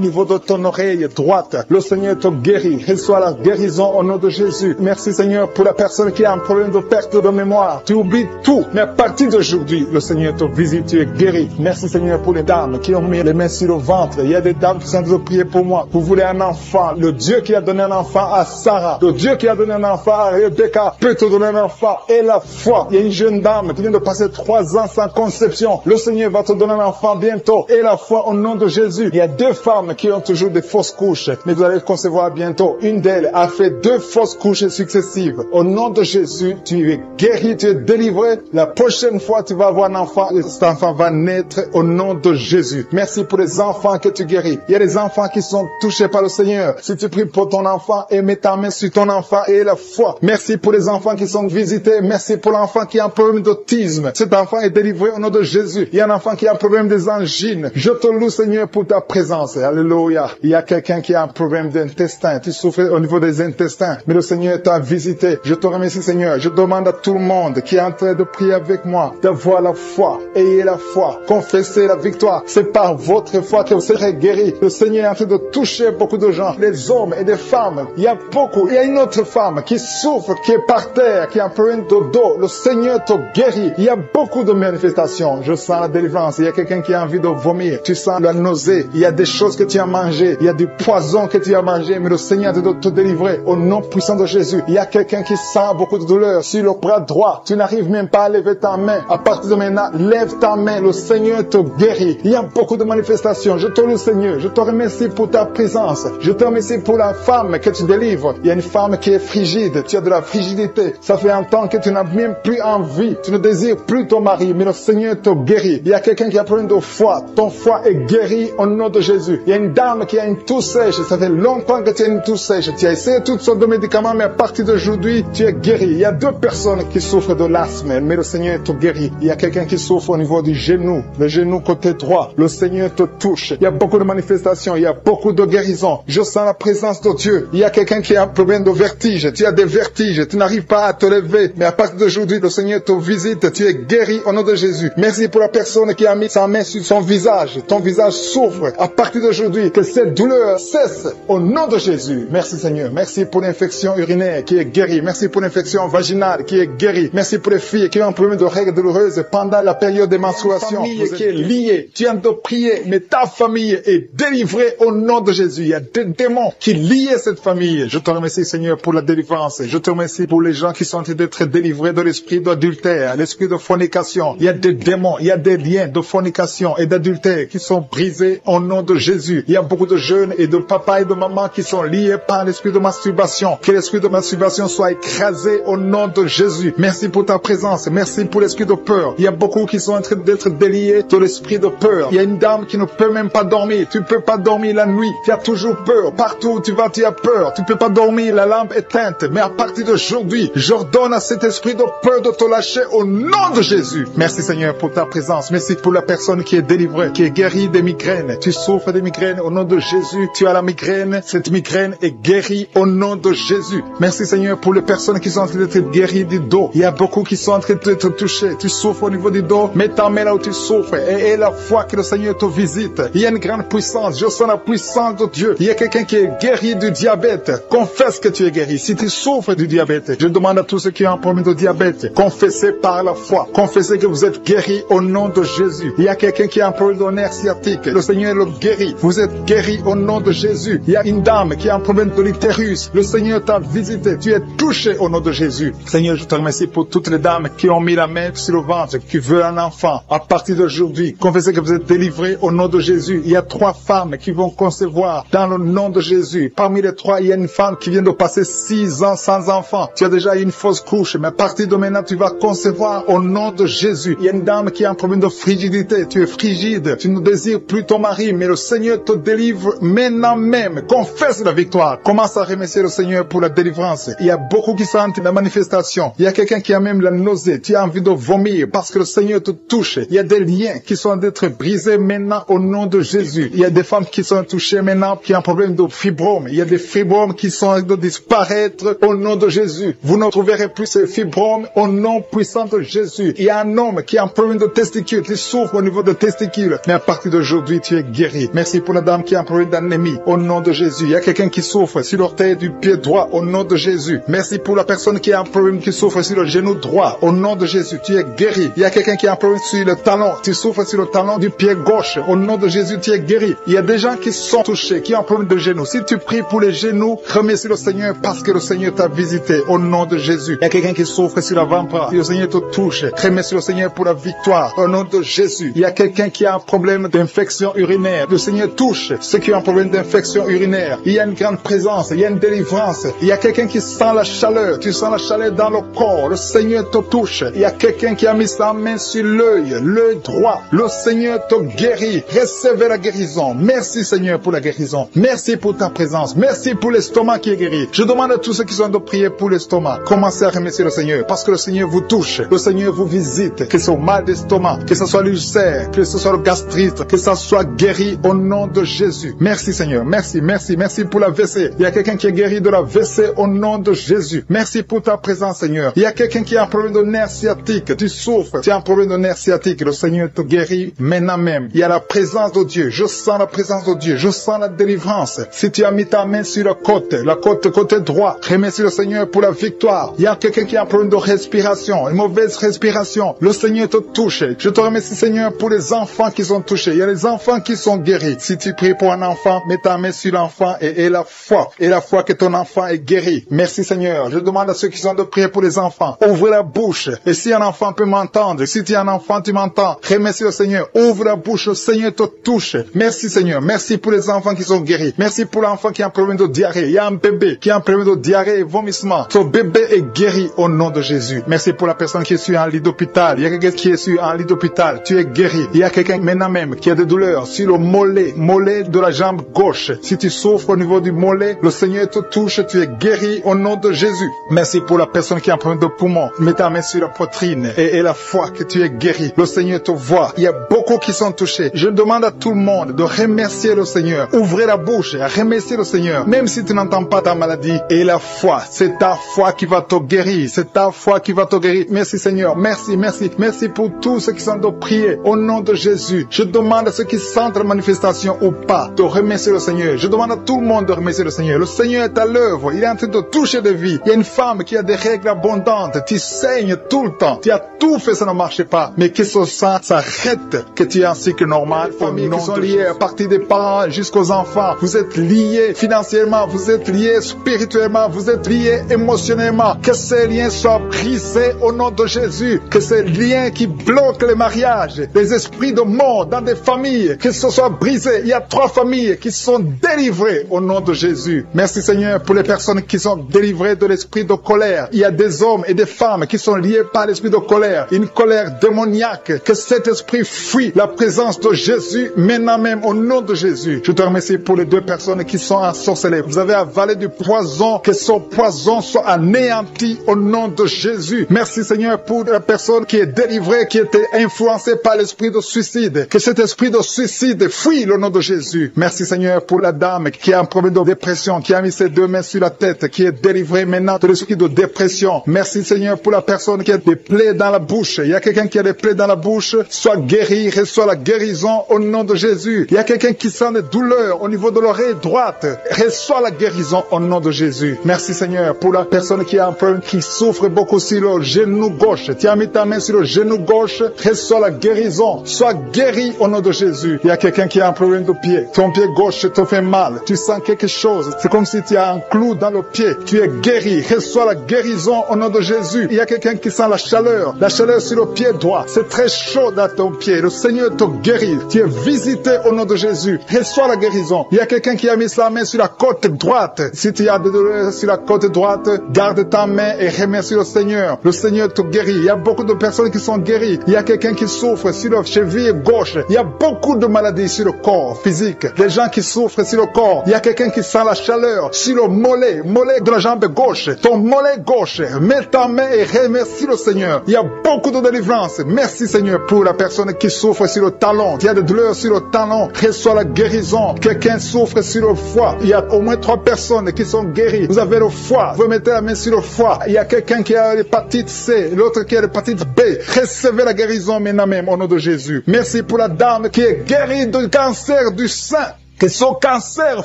[SPEAKER 2] niveau de ton oreille droite. Le Seigneur te guérit. Reçois la guérison au nom de Jésus. Merci Seigneur pour la personne qui a un problème de perte de mémoire. Tu oublies tout. Mais à partir d'aujourd'hui, le Seigneur te visite. Tu es guéri. Merci Seigneur pour les dames qui ont mis les mains sur le ventre. Il y a des dames qui sont en train de prier pour moi. Vous voulez un enfant. Le Dieu qui a donné un enfant à Sarah. Le Dieu qui a donné un enfant à Rebecca peut te donner un enfant. Et la foi. Il y a une jeune dame qui vient de passer 3 ans sans conception. Le Seigneur va te donner un enfant bientôt. Et la foi au nom de Jésus. Il y a 2 femmes qui ont toujours des fausses couches. Mais vous allez concevoir bientôt. Une d'elles a fait 2 fausses couches successives. Au nom de Jésus, tu es guéri, tu es délivré. La prochaine fois, tu vas avoir un enfant. Et cet enfant va naître au nom de Jésus. Merci pour les enfants que tu guéris. Il y a des enfants qui sont touchés par le Seigneur. Si tu pries pour ton enfant et mets ta main sur ton enfant et la foi. Merci pour les enfants qui sont visités. Merci pour l'enfant qui a un problème d'autisme. Cet enfant est délivré au nom de Jésus. Il y a un enfant qui a un problème des angines. Je te loue, Seigneur, pour ta présence. Alléluia. Il y a quelqu'un qui a un problème d'intestin. Tu souffres au niveau des intestins. Mais le Seigneur t'a visité. Je te remercie, Seigneur. Je demande à tout le monde qui est en train de prier avec moi d'avoir la foi. Ayez la foi. Confessez la victoire. C'est par votre foi que vous serez guéris. Le Seigneur est en train de toucher beaucoup de gens. Des hommes et des femmes. Il y a beaucoup. Il y a une autre femme qui souffre, qui est par terre, qui a un problème de dos. Le Seigneur te guérit. Il y a beaucoup de manifestations. Je sens la délivrance. Il y a quelqu'un qui a envie de vomir. Tu sens la nausée. Il y a des choses que tu as mangées. Il y a du poison que tu as mangé. Mais le Seigneur est en train de te délivrer. Au nom puissant de Jésus. Il y a quelqu'un qui sent beaucoup de douleur sur le bras droit. Tu n'arrives même pas à lever ta main. À partir de maintenant, lève ta main. Le Seigneur te guérit. Il y a beaucoup de manifestations. Je te loue, Seigneur. Je te remercie pour ta présence. Je te remercie pour la femme que tu délivres. Il y a une femme qui est frigide. Tu as de la frigidité. Ça fait un temps que tu n'as même plus envie. Tu ne désires plus ton mari. Mais le Seigneur te guérit. Il y a quelqu'un qui a un problème de foie. Ton foie est guéri au nom de Jésus. Il y a une dame qui a une toux sèche. Ça fait longtemps que tu as une toux sèche. Tu as essayé toutes sortes de médicaments, mais à partir d'aujourd'hui, tu es guéri. Il y a 2 personnes qui souffrent de l'asthme, mais le Seigneur te guérit. Il y a quelqu'un qui souffre au niveau du genou, le genou côté droit. Le Seigneur te touche. Il y a beaucoup de manifestations. Il y a beaucoup de guérisons. Je sens la présence de Dieu. Il y a quelqu'un qui a un problème de vertige. Tu as des vertiges. Tu n'arrives pas à te lever. Mais à partir d'aujourd'hui, le Seigneur te visite. Tu es guéri au nom de Jésus. Merci pour la personne qui a mis sa main sur son visage. Ton visage souffre. À partir d'aujourd'hui, que cette douleur cesse au nom de Jésus. Merci Seigneur. Merci pour l'infection urinaire qui est guérie. Merci pour l'infection vaginale qui est guérie. Merci pour les filles qui ont un problème de règles douloureuses pendant la période des menstruations. Ta famille qui est liée. Tu viens de prier, mais ta famille est délivrée au nom de Jésus. Il y a des démons qui lient cette famille. Je te remercie Seigneur pour la délivrance. Je te remercie pour les gens qui sont en train d'être délivrés de l'esprit d'adultère, l'esprit de fornication. Il y a des démons, il y a des liens de fornication et d'adultère qui sont brisés au nom de Jésus. Il y a beaucoup de jeunes et de papas et de mamans qui sont liés par l'esprit de masturbation. Que l'esprit de masturbation soit écrasé au nom de Jésus. Merci pour ta présence. Merci pour l'esprit de peur. Il y a beaucoup qui sont en train d'être déliés de l'esprit de peur. Il y a une dame qui ne peut même pas dormir. Tu ne peux pas dormir la nuit. Tu as toujours peur. Partout où tu vas, tu as peur. Tu ne peux pas dormir, la lampe éteinte. Mais à partir d'aujourd'hui, j'ordonne à cet esprit de peur de te lâcher au nom de Jésus. Merci Seigneur pour ta présence. Merci pour la personne qui est délivrée, qui est guérie des migraines. Tu souffres des migraines au nom de Jésus. Tu as la migraine. Cette migraine est guérie au nom de Jésus. Merci Seigneur pour les personnes qui sont en train d'être guéries du dos. Il y a beaucoup qui sont en train d'être touchés. Tu souffres au niveau du dos. Mets ta main là où tu souffres et la foi que le Seigneur te visite. Il y a une grande puissance. Je sens la puissance de Dieu. Il y a quelqu'un qui est guéri du diabète. Confesse que tu es guéri. Si tu souffres du diabète, je demande à tous ceux qui ont un problème de diabète, confessez par la foi. Confessez que vous êtes guéri au nom de Jésus. Il y a quelqu'un qui a un problème de nerf sciatique. Le Seigneur le guérit. Vous êtes guéri au nom de Jésus. Il y a une dame qui a un problème de l'utérus. Le Seigneur t'a visité. Tu es touché au nom de Jésus. Seigneur, je te remercie pour toutes les dames qui ont mis la main sur le ventre, qui veulent un enfant. À partir d'aujourd'hui, confessez sais que vous êtes délivrés au nom de Jésus. Il y a 3 femmes qui vont concevoir dans le nom de Jésus. Parmi les 3, il y a une femme qui vient de passer 6 ans sans enfant. Tu as déjà eu une fausse couche, mais à partir de maintenant, tu vas concevoir au nom de Jésus. Il y a une dame qui a un problème de frigidité. Tu es frigide. Tu ne désires plus ton mari, mais le Seigneur te délivre maintenant même. Confesse la victoire. Commence à remercier le Seigneur pour la délivrance. Il y a beaucoup qui sentent la manifestation. Il y a quelqu'un qui a même la nausée. Tu as envie de vomir parce que le Seigneur te touche. Il y a des liens qui sont d'être brisés maintenant au nom de Jésus. Il y a des femmes qui sont touchées maintenant qui ont un problème de fibrome. Il y a des fibromes qui sont de disparaître au nom de Jésus. Vous ne trouverez plus ces fibromes au nom puissant de Jésus. Il y a un homme qui a un problème de testicules, qui souffre au niveau de testicules. Mais à partir d'aujourd'hui, tu es guéri. Merci pour la dame qui a un problème d'anémie au nom de Jésus. Il y a quelqu'un qui souffre sur l'orteil du pied droit au nom de Jésus. Merci pour la personne qui a un problème qui souffre sur le genou droit au nom de Jésus. Tu es guéri. Il y a quelqu'un qui a un problème sur le talon. Tu souffres sur le talon du pied gauche. Au nom de Jésus, tu es guéri. Il y a des gens qui sont touchés, qui ont un problème de genoux. Si tu pries pour les genoux, remercie le Seigneur parce que le Seigneur t'a visité au nom de Jésus. Il y a quelqu'un qui souffre sur l'avant-bras. Le Seigneur te touche. Remercie le Seigneur pour la victoire au nom de Jésus. Il y a quelqu'un qui a un problème d'infection urinaire. Le Seigneur touche ceux qui ont un problème d'infection urinaire. Il y a une grande présence. Il y a une délivrance. Il y a quelqu'un qui sent la chaleur. Tu sens la chaleur dans le corps. Le Seigneur te touche. Il y a quelqu'un qui a mis sa main sur l'œil droit. Le Seigneur te guérit. Recevez la guérison. Merci Seigneur pour la guérison. Merci pour ta présence. Merci pour l'estomac qui est guéri. Je demande à tous ceux qui sont de prier pour l'estomac. Commencez à remercier le Seigneur parce que le Seigneur vous touche. Le Seigneur vous visite. Que ce soit mal d'estomac, que ce soit l'ulcère, que ce soit le gastrite, que ça soit guéri au nom de Jésus. Merci Seigneur. Merci, merci, merci pour la WC. Il y a quelqu'un qui est guéri de la WC au nom de Jésus. Merci pour ta présence Seigneur. Il y a quelqu'un qui a un problème de nerf sciatique. Tu souffres. Tu as un problème de nerf sciatique. Le Seigneur te guérit maintenant même. Il y a la présence de Dieu. Je sens la présence de Dieu. Je sens la délivrance. Si tu as mis ta main sur la côté droit, remercie le Seigneur pour la victoire. Il y a quelqu'un qui a un problème de respiration, une mauvaise respiration. Le Seigneur te touche. Je te remercie Seigneur pour les enfants qui sont touchés. Il y a les enfants qui sont guéris. Si tu pries pour un enfant, mets ta main sur l'enfant et la foi. Et la foi que ton enfant est guéri. Merci Seigneur. Je demande à ceux qui sont de prier pour les enfants. Ouvre la bouche. Et si un enfant peut m'entendre, si tu es un enfant, tu m'entends. Remercie le Seigneur. Ouvre la bouche. Le Seigneur te touche. Merci Seigneur. Merci pour les enfants qui sont guéris. Merci pour l'enfant qui a un problème de diarrhée. Il y a un bébé qui a un problème de diarrhée et vomissement. Ton bébé est guéri au nom de Jésus. Merci pour la personne qui est sur un lit d'hôpital. Il y a quelqu'un qui est sur un lit d'hôpital. Tu es guéri. Il y a quelqu'un maintenant même qui a des douleurs sur le mollet de la jambe gauche. Si tu souffres au niveau du mollet, le Seigneur te touche. Tu es guéri au nom de Jésus. Merci pour la personne qui a un problème de poumon. Mets ta main sur la poitrine et la foi que tu es guéri. Le Seigneur te voit. Il y a beaucoup qui sont touchés. Je demande à tout le monde de remercier le Seigneur. Ouvrez la bouche et remerciez le Seigneur. Même si tu n'entends pas ta maladie. Et la foi, c'est ta foi qui va te guérir. C'est ta foi qui va te guérir. Merci Seigneur. Merci, merci. Merci pour tous ceux qui sont de prier au nom de Jésus. Je demande à ceux qui sentent la manifestation ou pas de remercier le Seigneur. Je demande à tout le monde de remercier le Seigneur. Le Seigneur est à l'œuvre. Il est en train de toucher des vies. Il y a une femme qui a des règles abondantes. Tu saignes tout le temps. Tu as tout fait, ça ne marche pas. Mais que ce sang s'arrête, que tu es en cycle normal. Les familles qui sont liées à partir des parents jusqu'aux enfants. Vous êtes liés financièrement. Vous êtes liés spirituellement. Vous êtes liés émotionnellement. Que ces liens soient brisés au nom de Jésus. Que ces liens qui bloquent les mariages, les esprits de mort dans des familles, que ce soit brisé. Il y a 3 familles qui sont délivrées au nom de Jésus. Merci Seigneur pour les personnes qui sont délivrées de l'esprit de colère. Il y a des hommes et des femmes qui sont liés par l'esprit de colère. Une colère démoniaque. Que cet esprit fuit la présence de Jésus maintenant même au nom de Jésus. Je te remercie pour les 2 personnes qui sont ensorcelées. Vous avez avalé du poison. Que son poison soit anéanti au nom de Jésus. Merci Seigneur pour la personne qui est délivrée, qui était influencée par l'esprit de suicide. Que cet esprit de suicide fuit au nom de Jésus. Merci Seigneur pour la dame qui a un problème de dépression, qui a mis ses 2 mains sur la tête, qui est délivrée maintenant de l'esprit de dépression. Merci Seigneur pour la personne qui a des plaies dans la bouche. Il y a quelqu'un qui a des plaies dans la bouche. Sois guéri, reçois la guérison au nom de Jésus. Il y a quelqu'un qui sent des douleurs au niveau de l'oreille droite. Reçois la guérison au nom de Jésus. Merci Seigneur pour la personne qui a un problème, qui souffre beaucoup sur le genou gauche. Tu as mis ta main sur le genou gauche. Reçois la guérison. Sois guéri au nom de Jésus. Il y a quelqu'un qui a un problème de pied. Ton pied gauche te fait mal. Tu sens quelque chose. C'est comme si tu as un clou dans le pied. Tu es guéri. Reçois la guérison au nom de Jésus. Il y a quelqu'un qui sent la chaleur sur le pied droit. C'est très chaud dans ton pied. Le Seigneur te guérit. Tu es visité au nom de Jésus. Reçois la guérison. Il y a quelqu'un qui a mis sa main sur la côte droite. Si tu as des douleurs sur la côte droite, garde ta main et remercie le Seigneur. Le Seigneur te guérit. Il y a beaucoup de personnes qui sont guéries. Il y a quelqu'un qui souffre sur la cheville gauche. Il y a beaucoup de maladies sur le corps physique. Des gens qui souffrent sur le corps. Il y a quelqu'un qui sent la chaleur sur le mollet de la jambe gauche. Ton mollet gauche. Mets ta main et remercie le Seigneur. Il y a beaucoup de délivrance. Merci Seigneur pour la personne qui souffre sur le talon. Il y a des douleurs sur le talon. Reçois la guérison. Quelqu'un souffre sur le foie. Il y a au moins 3 personnes qui sont guéries. Vous avez le foie. Vous mettez la main sur le foie. Il y a quelqu'un qui a l'hépatite C. L'autre qui a l'hépatite B. Recevez la guérison maintenant même au nom de Jésus. Merci pour la dame qui est guérie du cancer du sein. Que son cancer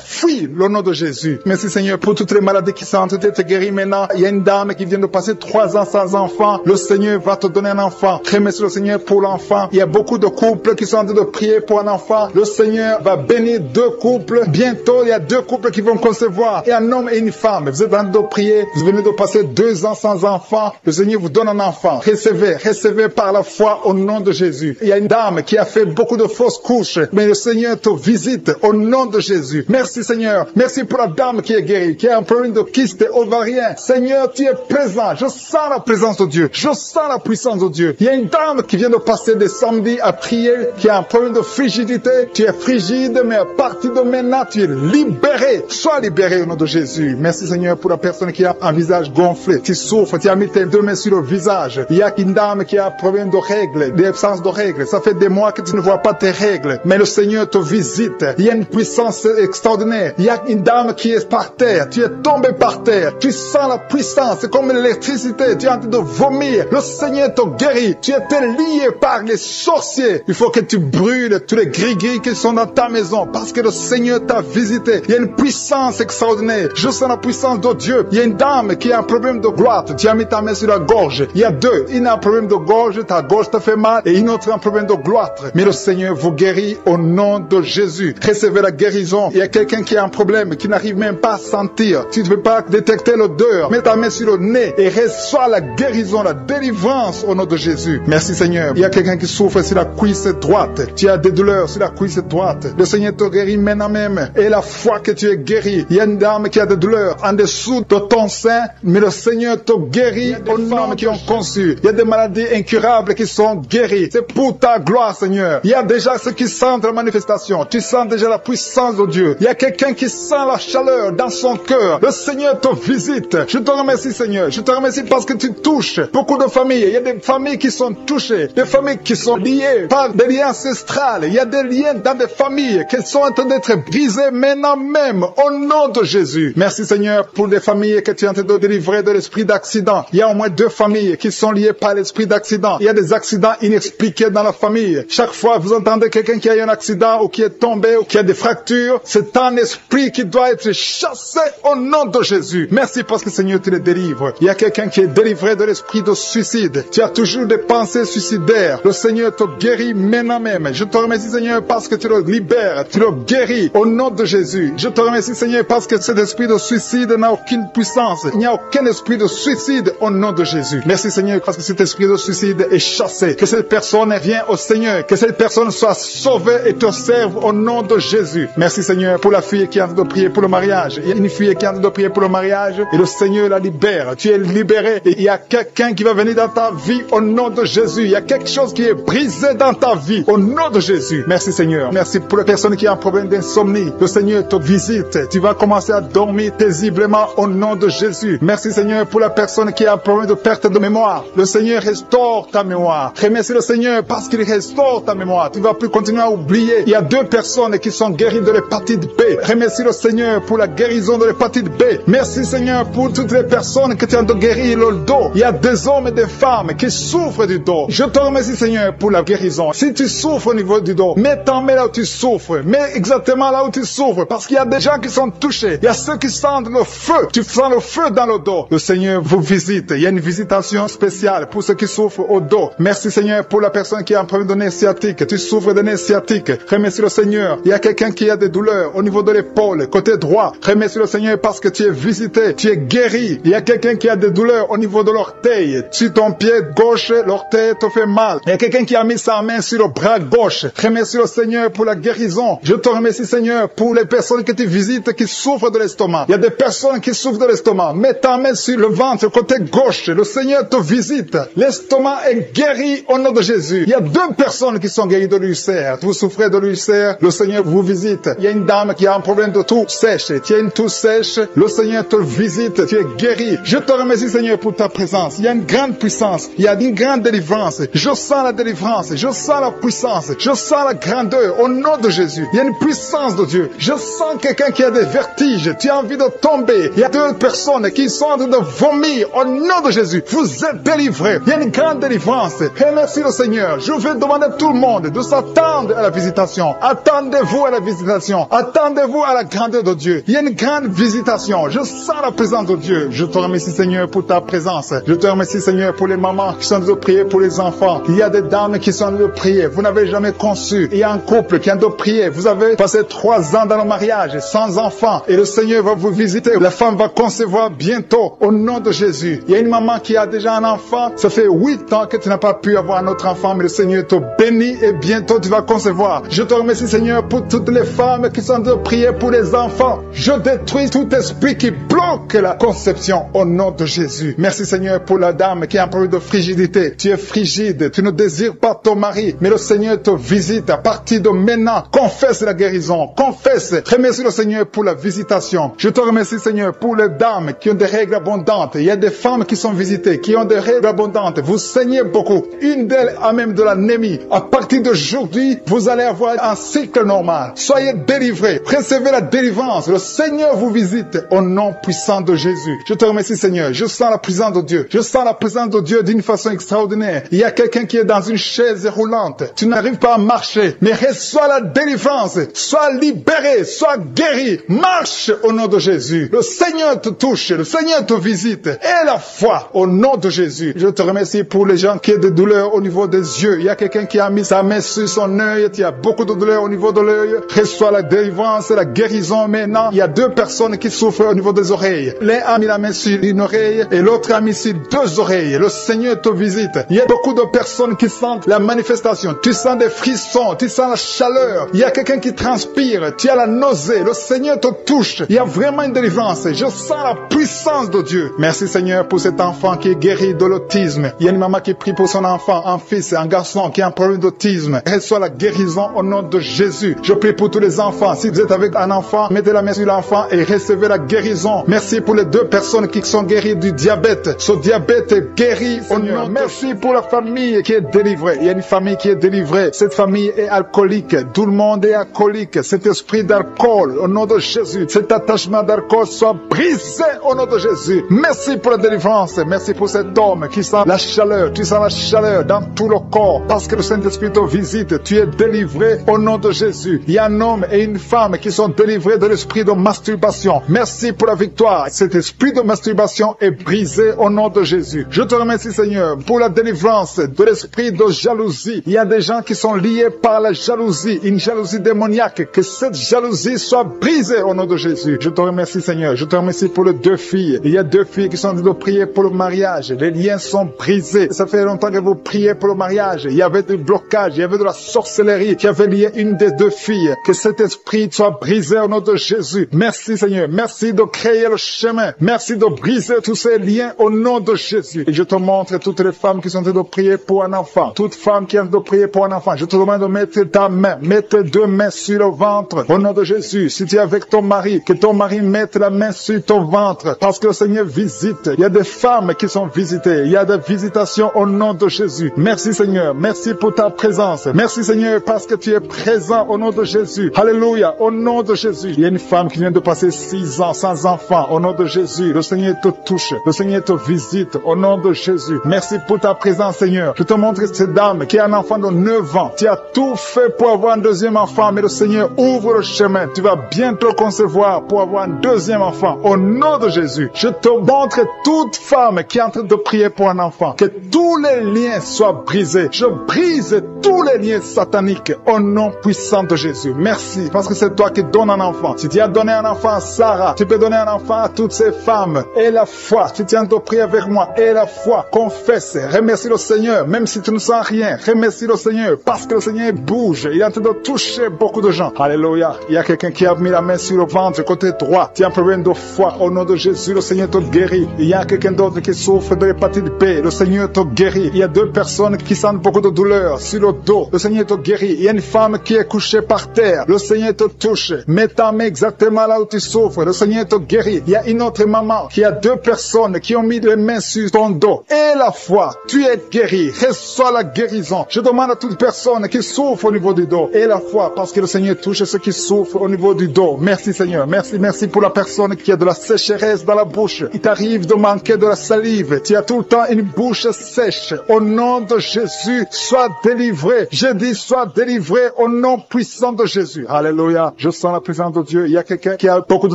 [SPEAKER 2] fuit le nom de Jésus. Merci Seigneur pour toutes les maladies qui sont en train d'être guéries maintenant. Il y a une dame qui vient de passer 3 ans sans enfant. Le Seigneur va te donner un enfant. Remercie le Seigneur pour l'enfant. Il y a beaucoup de couples qui sont en train de prier pour un enfant. Le Seigneur va bénir 2 couples. Bientôt, il y a 2 couples qui vont concevoir. Et un homme et une femme. Vous êtes en train de prier. Vous venez de passer 2 ans sans enfant. Le Seigneur vous donne un enfant. Recevez par la foi au nom de Jésus. Il y a une dame qui a fait beaucoup de fausses couches. Mais le Seigneur te visite au nom de Jésus. Merci Seigneur. Merci pour la dame qui est guérie, qui a un problème de kyste ovarien. Seigneur, tu es présent. Je sens la présence de Dieu. Je sens la puissance de Dieu. Il y a une dame qui vient de passer des samedis à prier, qui a un problème de frigidité. Tu es frigide, mais à partir de maintenant, tu es libéré. Sois libéré au nom de Jésus. Merci Seigneur pour la personne qui a un visage gonflé. Tu souffres, tu as mis tes 2 mains sur le visage. Il y a une dame qui a un problème de règles, d'absence de règles. Ça fait des mois que tu ne vois pas tes règles. Mais le Seigneur te visite. Il y a une puissance extraordinaire. Il y a une dame qui est par terre. Tu es tombé par terre. Tu sens la puissance. C'est comme l'électricité. Tu es en train de vomir. Le Seigneur te guérit. Tu étais lié par les sorciers. Il faut que tu brûles tous les gris-gris qui sont dans ta maison parce que le Seigneur t'a visité. Il y a une puissance extraordinaire. Je sens la puissance de Dieu. Il y a une dame qui a un problème de gloire. Tu as mis ta main sur la gorge. Il y a 2. Une a un problème de gorge. Ta gorge te fait mal. Et une autre a un problème de gloire. Mais le Seigneur vous guérit au nom de Jésus. Recevez la guérison. Il y a quelqu'un qui a un problème, qui n'arrive même pas à sentir. Tu ne peux pas détecter l'odeur. Mets ta main sur le nez et reçois la guérison, la délivrance au nom de Jésus. Merci Seigneur. Il y a quelqu'un qui souffre sur la cuisse droite. Tu as des douleurs sur la cuisse droite. Le Seigneur te guérit maintenant même. Et la foi que tu es guéri. Il y a une dame qui a des douleurs en dessous de ton sein, mais le Seigneur te guérit aux femmes qui ont conçu. Il y a des maladies incurables qui sont guéries. C'est pour ta gloire Seigneur. Il y a déjà ceux qui sentent la manifestation. Tu sens déjà la puissance de Dieu. Il y a quelqu'un qui sent la chaleur dans son cœur. Le Seigneur te visite. Je te remercie Seigneur. Je te remercie parce que tu touches beaucoup de familles. Il y a des familles qui sont touchées. Des familles qui sont liées par des liens ancestrales. Il y a des liens dans des familles qui sont en train d'être brisés maintenant même au nom de Jésus. Merci Seigneur pour des familles que tu es en train de délivrer de l'esprit d'accident. Il y a au moins 2 familles qui sont liées par l'esprit d'accident. Il y a des accidents inexpliqués dans la famille. Chaque fois vous entendez quelqu'un qui a eu un accident ou qui est tombé ou qui a des fractures, c'est un esprit qui doit être chassé au nom de Jésus. Merci parce que Seigneur tu les délivres. Il y a quelqu'un qui est délivré de l'esprit de suicide. Tu as toujours des pensées suicidaires. Le Seigneur te guérit maintenant même. Je te remercie Seigneur parce que tu le libères. Tu le guéris au nom de Jésus. Je te remercie Seigneur parce que cet esprit de suicide n'a aucune puissance. Il n'y a aucun esprit de suicide au nom de Jésus. Merci Seigneur parce que cet esprit de suicide est chassé. Que cette personne vienne au Seigneur. Que cette personne soit sauvée et te serve au nom de Jésus. Merci Seigneur pour la fille qui est en train de prier pour le mariage. Il y a une fille qui est en train de prier pour le mariage et le Seigneur la libère. Tu es libéré et il y a quelqu'un qui va venir dans ta vie au nom de Jésus. Il y a quelque chose qui est brisé dans ta vie au nom de Jésus. Merci Seigneur. Merci pour les personnes qui ont un problème d'insomnie. Le Seigneur te visite. Tu vas commencer à dormir paisiblement au nom de Jésus. Merci Seigneur pour la personne qui a un problème de perte de mémoire. Le Seigneur restaure ta mémoire. Remercie le Seigneur parce qu'il restaure ta mémoire. Tu ne vas plus continuer à oublier. Il y a 2 personnes qui sont guéries de l'hépatite B. Remercie le Seigneur pour la guérison de l'hépatite B. Merci Seigneur pour toutes les personnes que tu as de guérir le dos. Il y a des hommes et des femmes qui souffrent du dos. Je te remercie Seigneur pour la guérison. Si tu souffres au niveau du dos, mets ta main là où tu souffres. Mets exactement là où tu souffres parce qu'il y a des gens qui sont touchés. Il y a ceux qui sentent le feu. Tu sens le feu dans le dos. Le Seigneur vous visite. Il y a une visitation spéciale pour ceux qui souffrent au dos. Merci Seigneur pour la personne qui a un problème de nerf sciatique. Tu souffres de nerf sciatique. Remercie le Seigneur. Il y a quelqu'un quelqu'un qui a des douleurs au niveau de l'épaule, côté droit. Remercie le Seigneur parce que tu es visité, tu es guéri. Il y a quelqu'un qui a des douleurs au niveau de l'orteil. Sur ton pied gauche, l'orteil te fait mal. Il y a quelqu'un qui a mis sa main sur le bras gauche. Remercie le Seigneur pour la guérison. Je te remercie, Seigneur, pour les personnes que tu visites qui souffrent de l'estomac. Il y a des personnes qui souffrent de l'estomac. Mets ta main sur le ventre, côté gauche. Le Seigneur te visite. L'estomac est guéri au nom de Jésus. Il y a 2 personnes qui sont guéries de l'ulcère. Vous souffrez de l'ulcère, le Seigneur vous visite. Il y a une dame qui a un problème de toux sèche. Tu as une toux sèche, le Seigneur te visite. Tu es guéri. Je te remercie, Seigneur, pour ta présence. Il y a une grande puissance. Il y a une grande délivrance. Je sens la délivrance. Je sens la puissance. Je sens la grandeur au nom de Jésus. Il y a une puissance de Dieu. Je sens quelqu'un qui a des vertiges. Tu as envie de tomber. Il y a 2 personnes qui sont en train de vomir au nom de Jésus. Vous êtes délivrés. Il y a une grande délivrance. Remercie le Seigneur. Je vais demander à tout le monde de s'attendre à la visitation. Attendez-vous à la visitation. Attendez-vous à la grandeur de Dieu. Il y a une grande visitation. Je sens la présence de Dieu. Je te remercie, Seigneur, pour ta présence. Je te remercie, Seigneur, pour les mamans qui sont en train de prier pour les enfants. Il y a des dames qui sont en train de prier. Vous n'avez jamais conçu. Il y a un couple qui est en train de prier. Vous avez passé 3 ans dans le mariage sans enfants. Et le Seigneur va vous visiter. La femme va concevoir bientôt au nom de Jésus. Il y a une maman qui a déjà un enfant. Ça fait 8 ans que tu n'as pas pu avoir un autre enfant, mais le Seigneur te bénit et bientôt tu vas concevoir. Je te remercie, Seigneur, pour toutes les femmes qui sont en train de prier pour les enfants. Je détruis tout esprit qui bloque la conception au nom de Jésus. Merci, Seigneur, pour la dame qui a un problème de frigidité. Tu es frigide, tu ne désires pas ton mari, mais le Seigneur te visite à partir de maintenant. Confesse la guérison, confesse. Remercie le Seigneur pour la visitation. Je te remercie, Seigneur, pour les dames qui ont des règles abondantes. Il y a des femmes qui sont visitées, qui ont des règles abondantes. Vous saignez beaucoup. Une d'elles a même de l'anémie. À partir d'aujourd'hui, vous allez avoir un cycle normal. Soyez délivrés. Recevez la délivrance. Le Seigneur vous visite au nom puissant de Jésus. Je te remercie, Seigneur. Je sens la présence de Dieu. Je sens la présence de Dieu d'une façon extraordinaire. Il y a quelqu'un qui est dans une chaise roulante. Tu n'arrives pas à marcher, mais reçois la délivrance. Sois libéré, sois guéri. Marche au nom de Jésus. Le Seigneur te touche. Le Seigneur te visite. Et la foi au nom de Jésus. Je te remercie pour les gens qui ont des douleurs au niveau des yeux. Il y a quelqu'un qui a mis sa main sur son œil. Il y a beaucoup de douleurs au niveau de l'œil. Reçois la délivrance, la guérison maintenant. Il y a 2 personnes qui souffrent au niveau des oreilles. L'un a mis la main sur une oreille et l'autre a mis sur 2 oreilles. Le Seigneur te visite. Il y a beaucoup de personnes qui sentent la manifestation. Tu sens des frissons, tu sens la chaleur. Il y a quelqu'un qui transpire. Tu as la nausée. Le Seigneur te touche. Il y a vraiment une délivrance. Je sens la puissance de Dieu. Merci, Seigneur, pour cet enfant qui est guéri de l'autisme. Il y a une maman qui prie pour son enfant, un fils et un garçon qui a un problème d'autisme. Reçois la guérison au nom de Jésus. Je prie pour tous les enfants. Si vous êtes avec un enfant, mettez la main sur l'enfant et recevez la guérison. Merci pour les 2 personnes qui sont guéries du diabète. Ce diabète est guéri au nom. Merci pour la famille qui est délivrée. Il y a une famille qui est délivrée. Cette famille est alcoolique. Tout le monde est alcoolique. Cet esprit d'alcool au nom de Jésus. Cet attachement d'alcool soit brisé au nom de Jésus. Merci pour la délivrance. Merci pour cet homme qui sent la chaleur. Tu sens la chaleur dans tout le corps parce que le Saint-Esprit te visite. Tu es délivré au nom de Jésus. Il y a un homme et une femme qui sont délivrés de l'esprit de masturbation. Merci pour la victoire. Cet esprit de masturbation est brisé au nom de Jésus. Je te remercie, Seigneur, pour la délivrance de l'esprit de jalousie. Il y a des gens qui sont liés par la jalousie, une jalousie démoniaque. Que cette jalousie soit brisée au nom de Jésus. Je te remercie, Seigneur. Je te remercie pour les 2 filles. Il y a 2 filles qui sont en train de prier pour le mariage. Les liens sont brisés. Ça fait longtemps que vous priez pour le mariage. Il y avait du blocage, il y avait de la sorcellerie qui avait lié une des 2 filles. Que cet esprit soit brisé au nom de Jésus. Merci, Seigneur. Merci de créer le chemin. Merci de briser tous ces liens au nom de Jésus. Et je te montre toutes les femmes qui sont en train de prier pour un enfant. Toute femme qui est en train de prier pour un enfant. Je te demande de mettre ta main, mettre 2 mains sur le ventre au nom de Jésus. Si tu es avec ton mari, que ton mari mette la main sur ton ventre parce que le Seigneur visite. Il y a des femmes qui sont visitées. Il y a des visitations au nom de Jésus. Merci, Seigneur. Merci pour ta présence. Merci, Seigneur, parce que tu es présent au nom de Jésus. Alléluia. Au nom de Jésus. Il y a une femme qui vient de passer 6 ans sans enfant. Au nom de Jésus. Le Seigneur te touche. Le Seigneur te visite. Au nom de Jésus. Merci pour ta présence, Seigneur. Je te montre cette dame qui a un enfant de 9 ans. Tu as tout fait pour avoir un 2e enfant, mais le Seigneur ouvre le chemin. Tu vas bientôt concevoir pour avoir un 2e enfant. Au nom de Jésus. Je te montre toute femme qui est en train de prier pour un enfant. Que tous les liens soient brisés. Je brise tous les liens sataniques au nom puissant de Jésus. Merci, parce que c'est toi qui donnes un enfant. Si tu as donné un enfant à Sarah, tu peux donner un enfant à toutes ces femmes. Et la foi, tu tiens de prier avec moi. Et la foi, confesse, remercie le Seigneur, même si tu ne sens rien. Remercie le Seigneur, parce que le Seigneur bouge. Il est en train de toucher beaucoup de gens. Alléluia. Il y a quelqu'un qui a mis la main sur le ventre, côté droit. Tu as un problème de foi. Au nom de Jésus, le Seigneur te guérit. Il y a quelqu'un d'autre qui souffre de l'hépatite B. Le Seigneur te guérit. Il y a 2 personnes qui sentent beaucoup de douleur sur le dos. Le Seigneur te guérit. Il y a une femme qui est couchée par terre. Le Seigneur te touche. Mets ta main exactement là où tu souffres. Le Seigneur te guérit. Il y a une autre maman qui a 2 personnes qui ont mis les mains sur ton dos. Et la foi, tu es guéri. Reçois la guérison. Je demande à toute personne qui souffre au niveau du dos. Et la foi, parce que le Seigneur touche ceux qui souffrent au niveau du dos. Merci Seigneur. Merci pour la personne qui a de la sécheresse dans la bouche. Il t'arrive de manquer de la salive. Tu as tout le temps une bouche sèche. Au nom de Jésus, sois délivré. Je dis sois délivré au nom puissant de Jésus. Alléluia. Je sens la présence de Dieu. Il y a quelqu'un qui a beaucoup de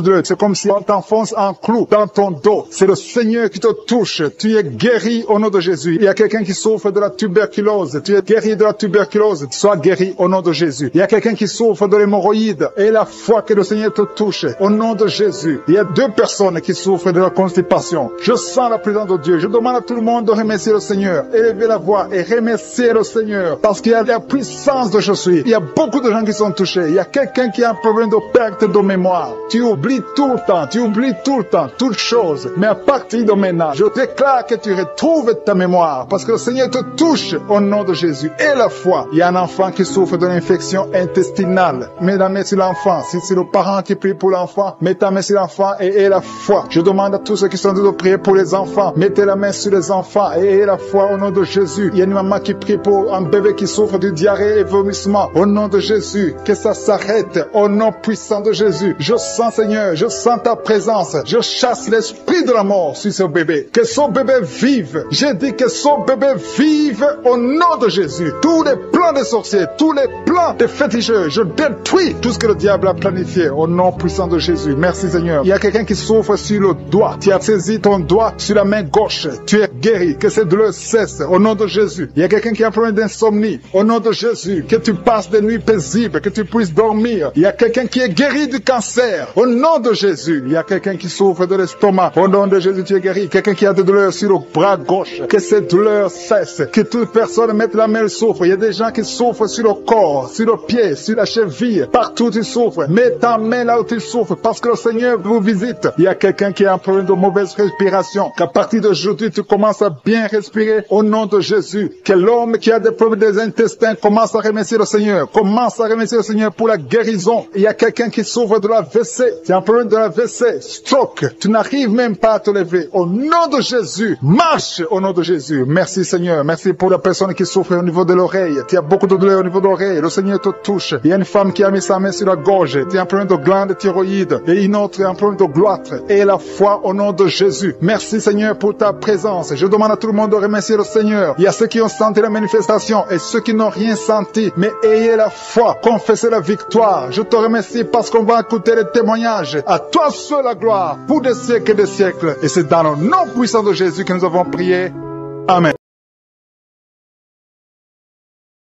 [SPEAKER 2] douleur. C'est comme si on t'enfonce un clou dans ton dos. C'est le Seigneur qui te touche. Tu es guéri au nom de Jésus. Il y a quelqu'un qui souffre de la tuberculose. Tu es guéri de la tuberculose. Sois guéri au nom de Jésus. Il y a quelqu'un qui souffre de l'hémorroïde. Et la foi que le Seigneur te touche au nom de Jésus. Il y a 2 personnes qui souffrent de la constipation. Je sens la présence de Dieu. Je demande à tout le monde de remercier le Seigneur. Élevez la voix et remercier le Seigneur. Parce qu'il y a la puissance de je suis. Il y a beaucoup de gens qui sont touchés. Il y a quelqu'un qui a un problème de perte de mémoire. Tu oublies tout le temps. Tu oublies tout le temps. Toutes choses. Mais à partir de maintenant, je déclare que tu retrouves ta mémoire. Parce que le Seigneur te touche au nom de Jésus. Et la foi. Il y a un enfant qui souffre d'une infection intestinale. Mets la main sur l'enfant. Si c'est le parent qui prie pour l'enfant, mets ta main sur l'enfant et la foi. Je demande à tous ceux qui sont en train de prier pour les enfants. Mettez la main sur les enfants et la foi au nom de Jésus. Il y a une maman qui prie pour un bébé qui souffre de diarrhée et vomissement. Au nom de Jésus, que ça s'arrête. Au nom puissant de Jésus. Je sens, Seigneur, je sens ta présence. Je chasse l'esprit de la mort sur ce bébé. Que son bébé vive. J'ai dit que son bébé vive au nom de Jésus. Tous les plans des sorciers, tous les plans des féticheurs, je détruis tout ce que le diable a planifié au nom puissant de Jésus. Merci Seigneur. Il y a quelqu'un qui souffre sur le doigt. Tu as saisi ton doigt sur la main gauche. Tu es guéri. Que cette douleur cesse au nom de Jésus. Il y a quelqu'un qui a un problème d'insomnie. Au nom de Jésus. Que tu passes des nuits paisibles. Que tu puisses dormir. Il y a quelqu'un qui est guéri du cancer. Au nom de Jésus. Il y a quelqu'un qui souffre de l'estomac. Au nom de Jésus, tu es guéri. Quelqu'un qui a des douleurs sur le bras gauche. Que cette douleur cesse. Que toute personne mette la main souffre. Il y a des gens qui souffrent sur le corps, sur le pied, sur la cheville. Partout tu souffres. Mets ta main là où tu souffres. Parce que le Seigneur vous visite. Il y a quelqu'un qui a un problème de mauvaise respiration. Qu'à partir d'aujourd'hui, tu commences à bien respirer au nom de Jésus. Que l'homme qui a des problèmes des intestins commence à remercier le Seigneur. Commence à remercier le Seigneur pour la guérison. Il y a quelqu'un qui souffre de la WC. Tu as un problème de la WC. Stroke. Tu n'arrives même pas à te lever. Au nom de Jésus. Marche au nom de Jésus. Merci Seigneur. Merci pour la personne qui souffre au niveau de l'oreille. Tu as beaucoup de douleur au niveau de l'oreille. Le Seigneur te touche. Il y a une femme qui a mis sa main sur la gorge. Tu as un problème de glande thyroïde. Et une autre un problème de gloître. Et la foi au nom de Jésus. Merci Seigneur pour ta présence. Je demande à tout le monde de remercier le Seigneur. Il y a ceux qui ont senti la manifestation et ceux qui n'ont rien senti. Mais ayez la foi. Confessez la victoire. Je te remercie parce qu'on va écouter les témoignages. À toi seul la gloire pour des siècles et des siècles. Et c'est dans le nom puissant de Jésus que nous avons prié. Amen.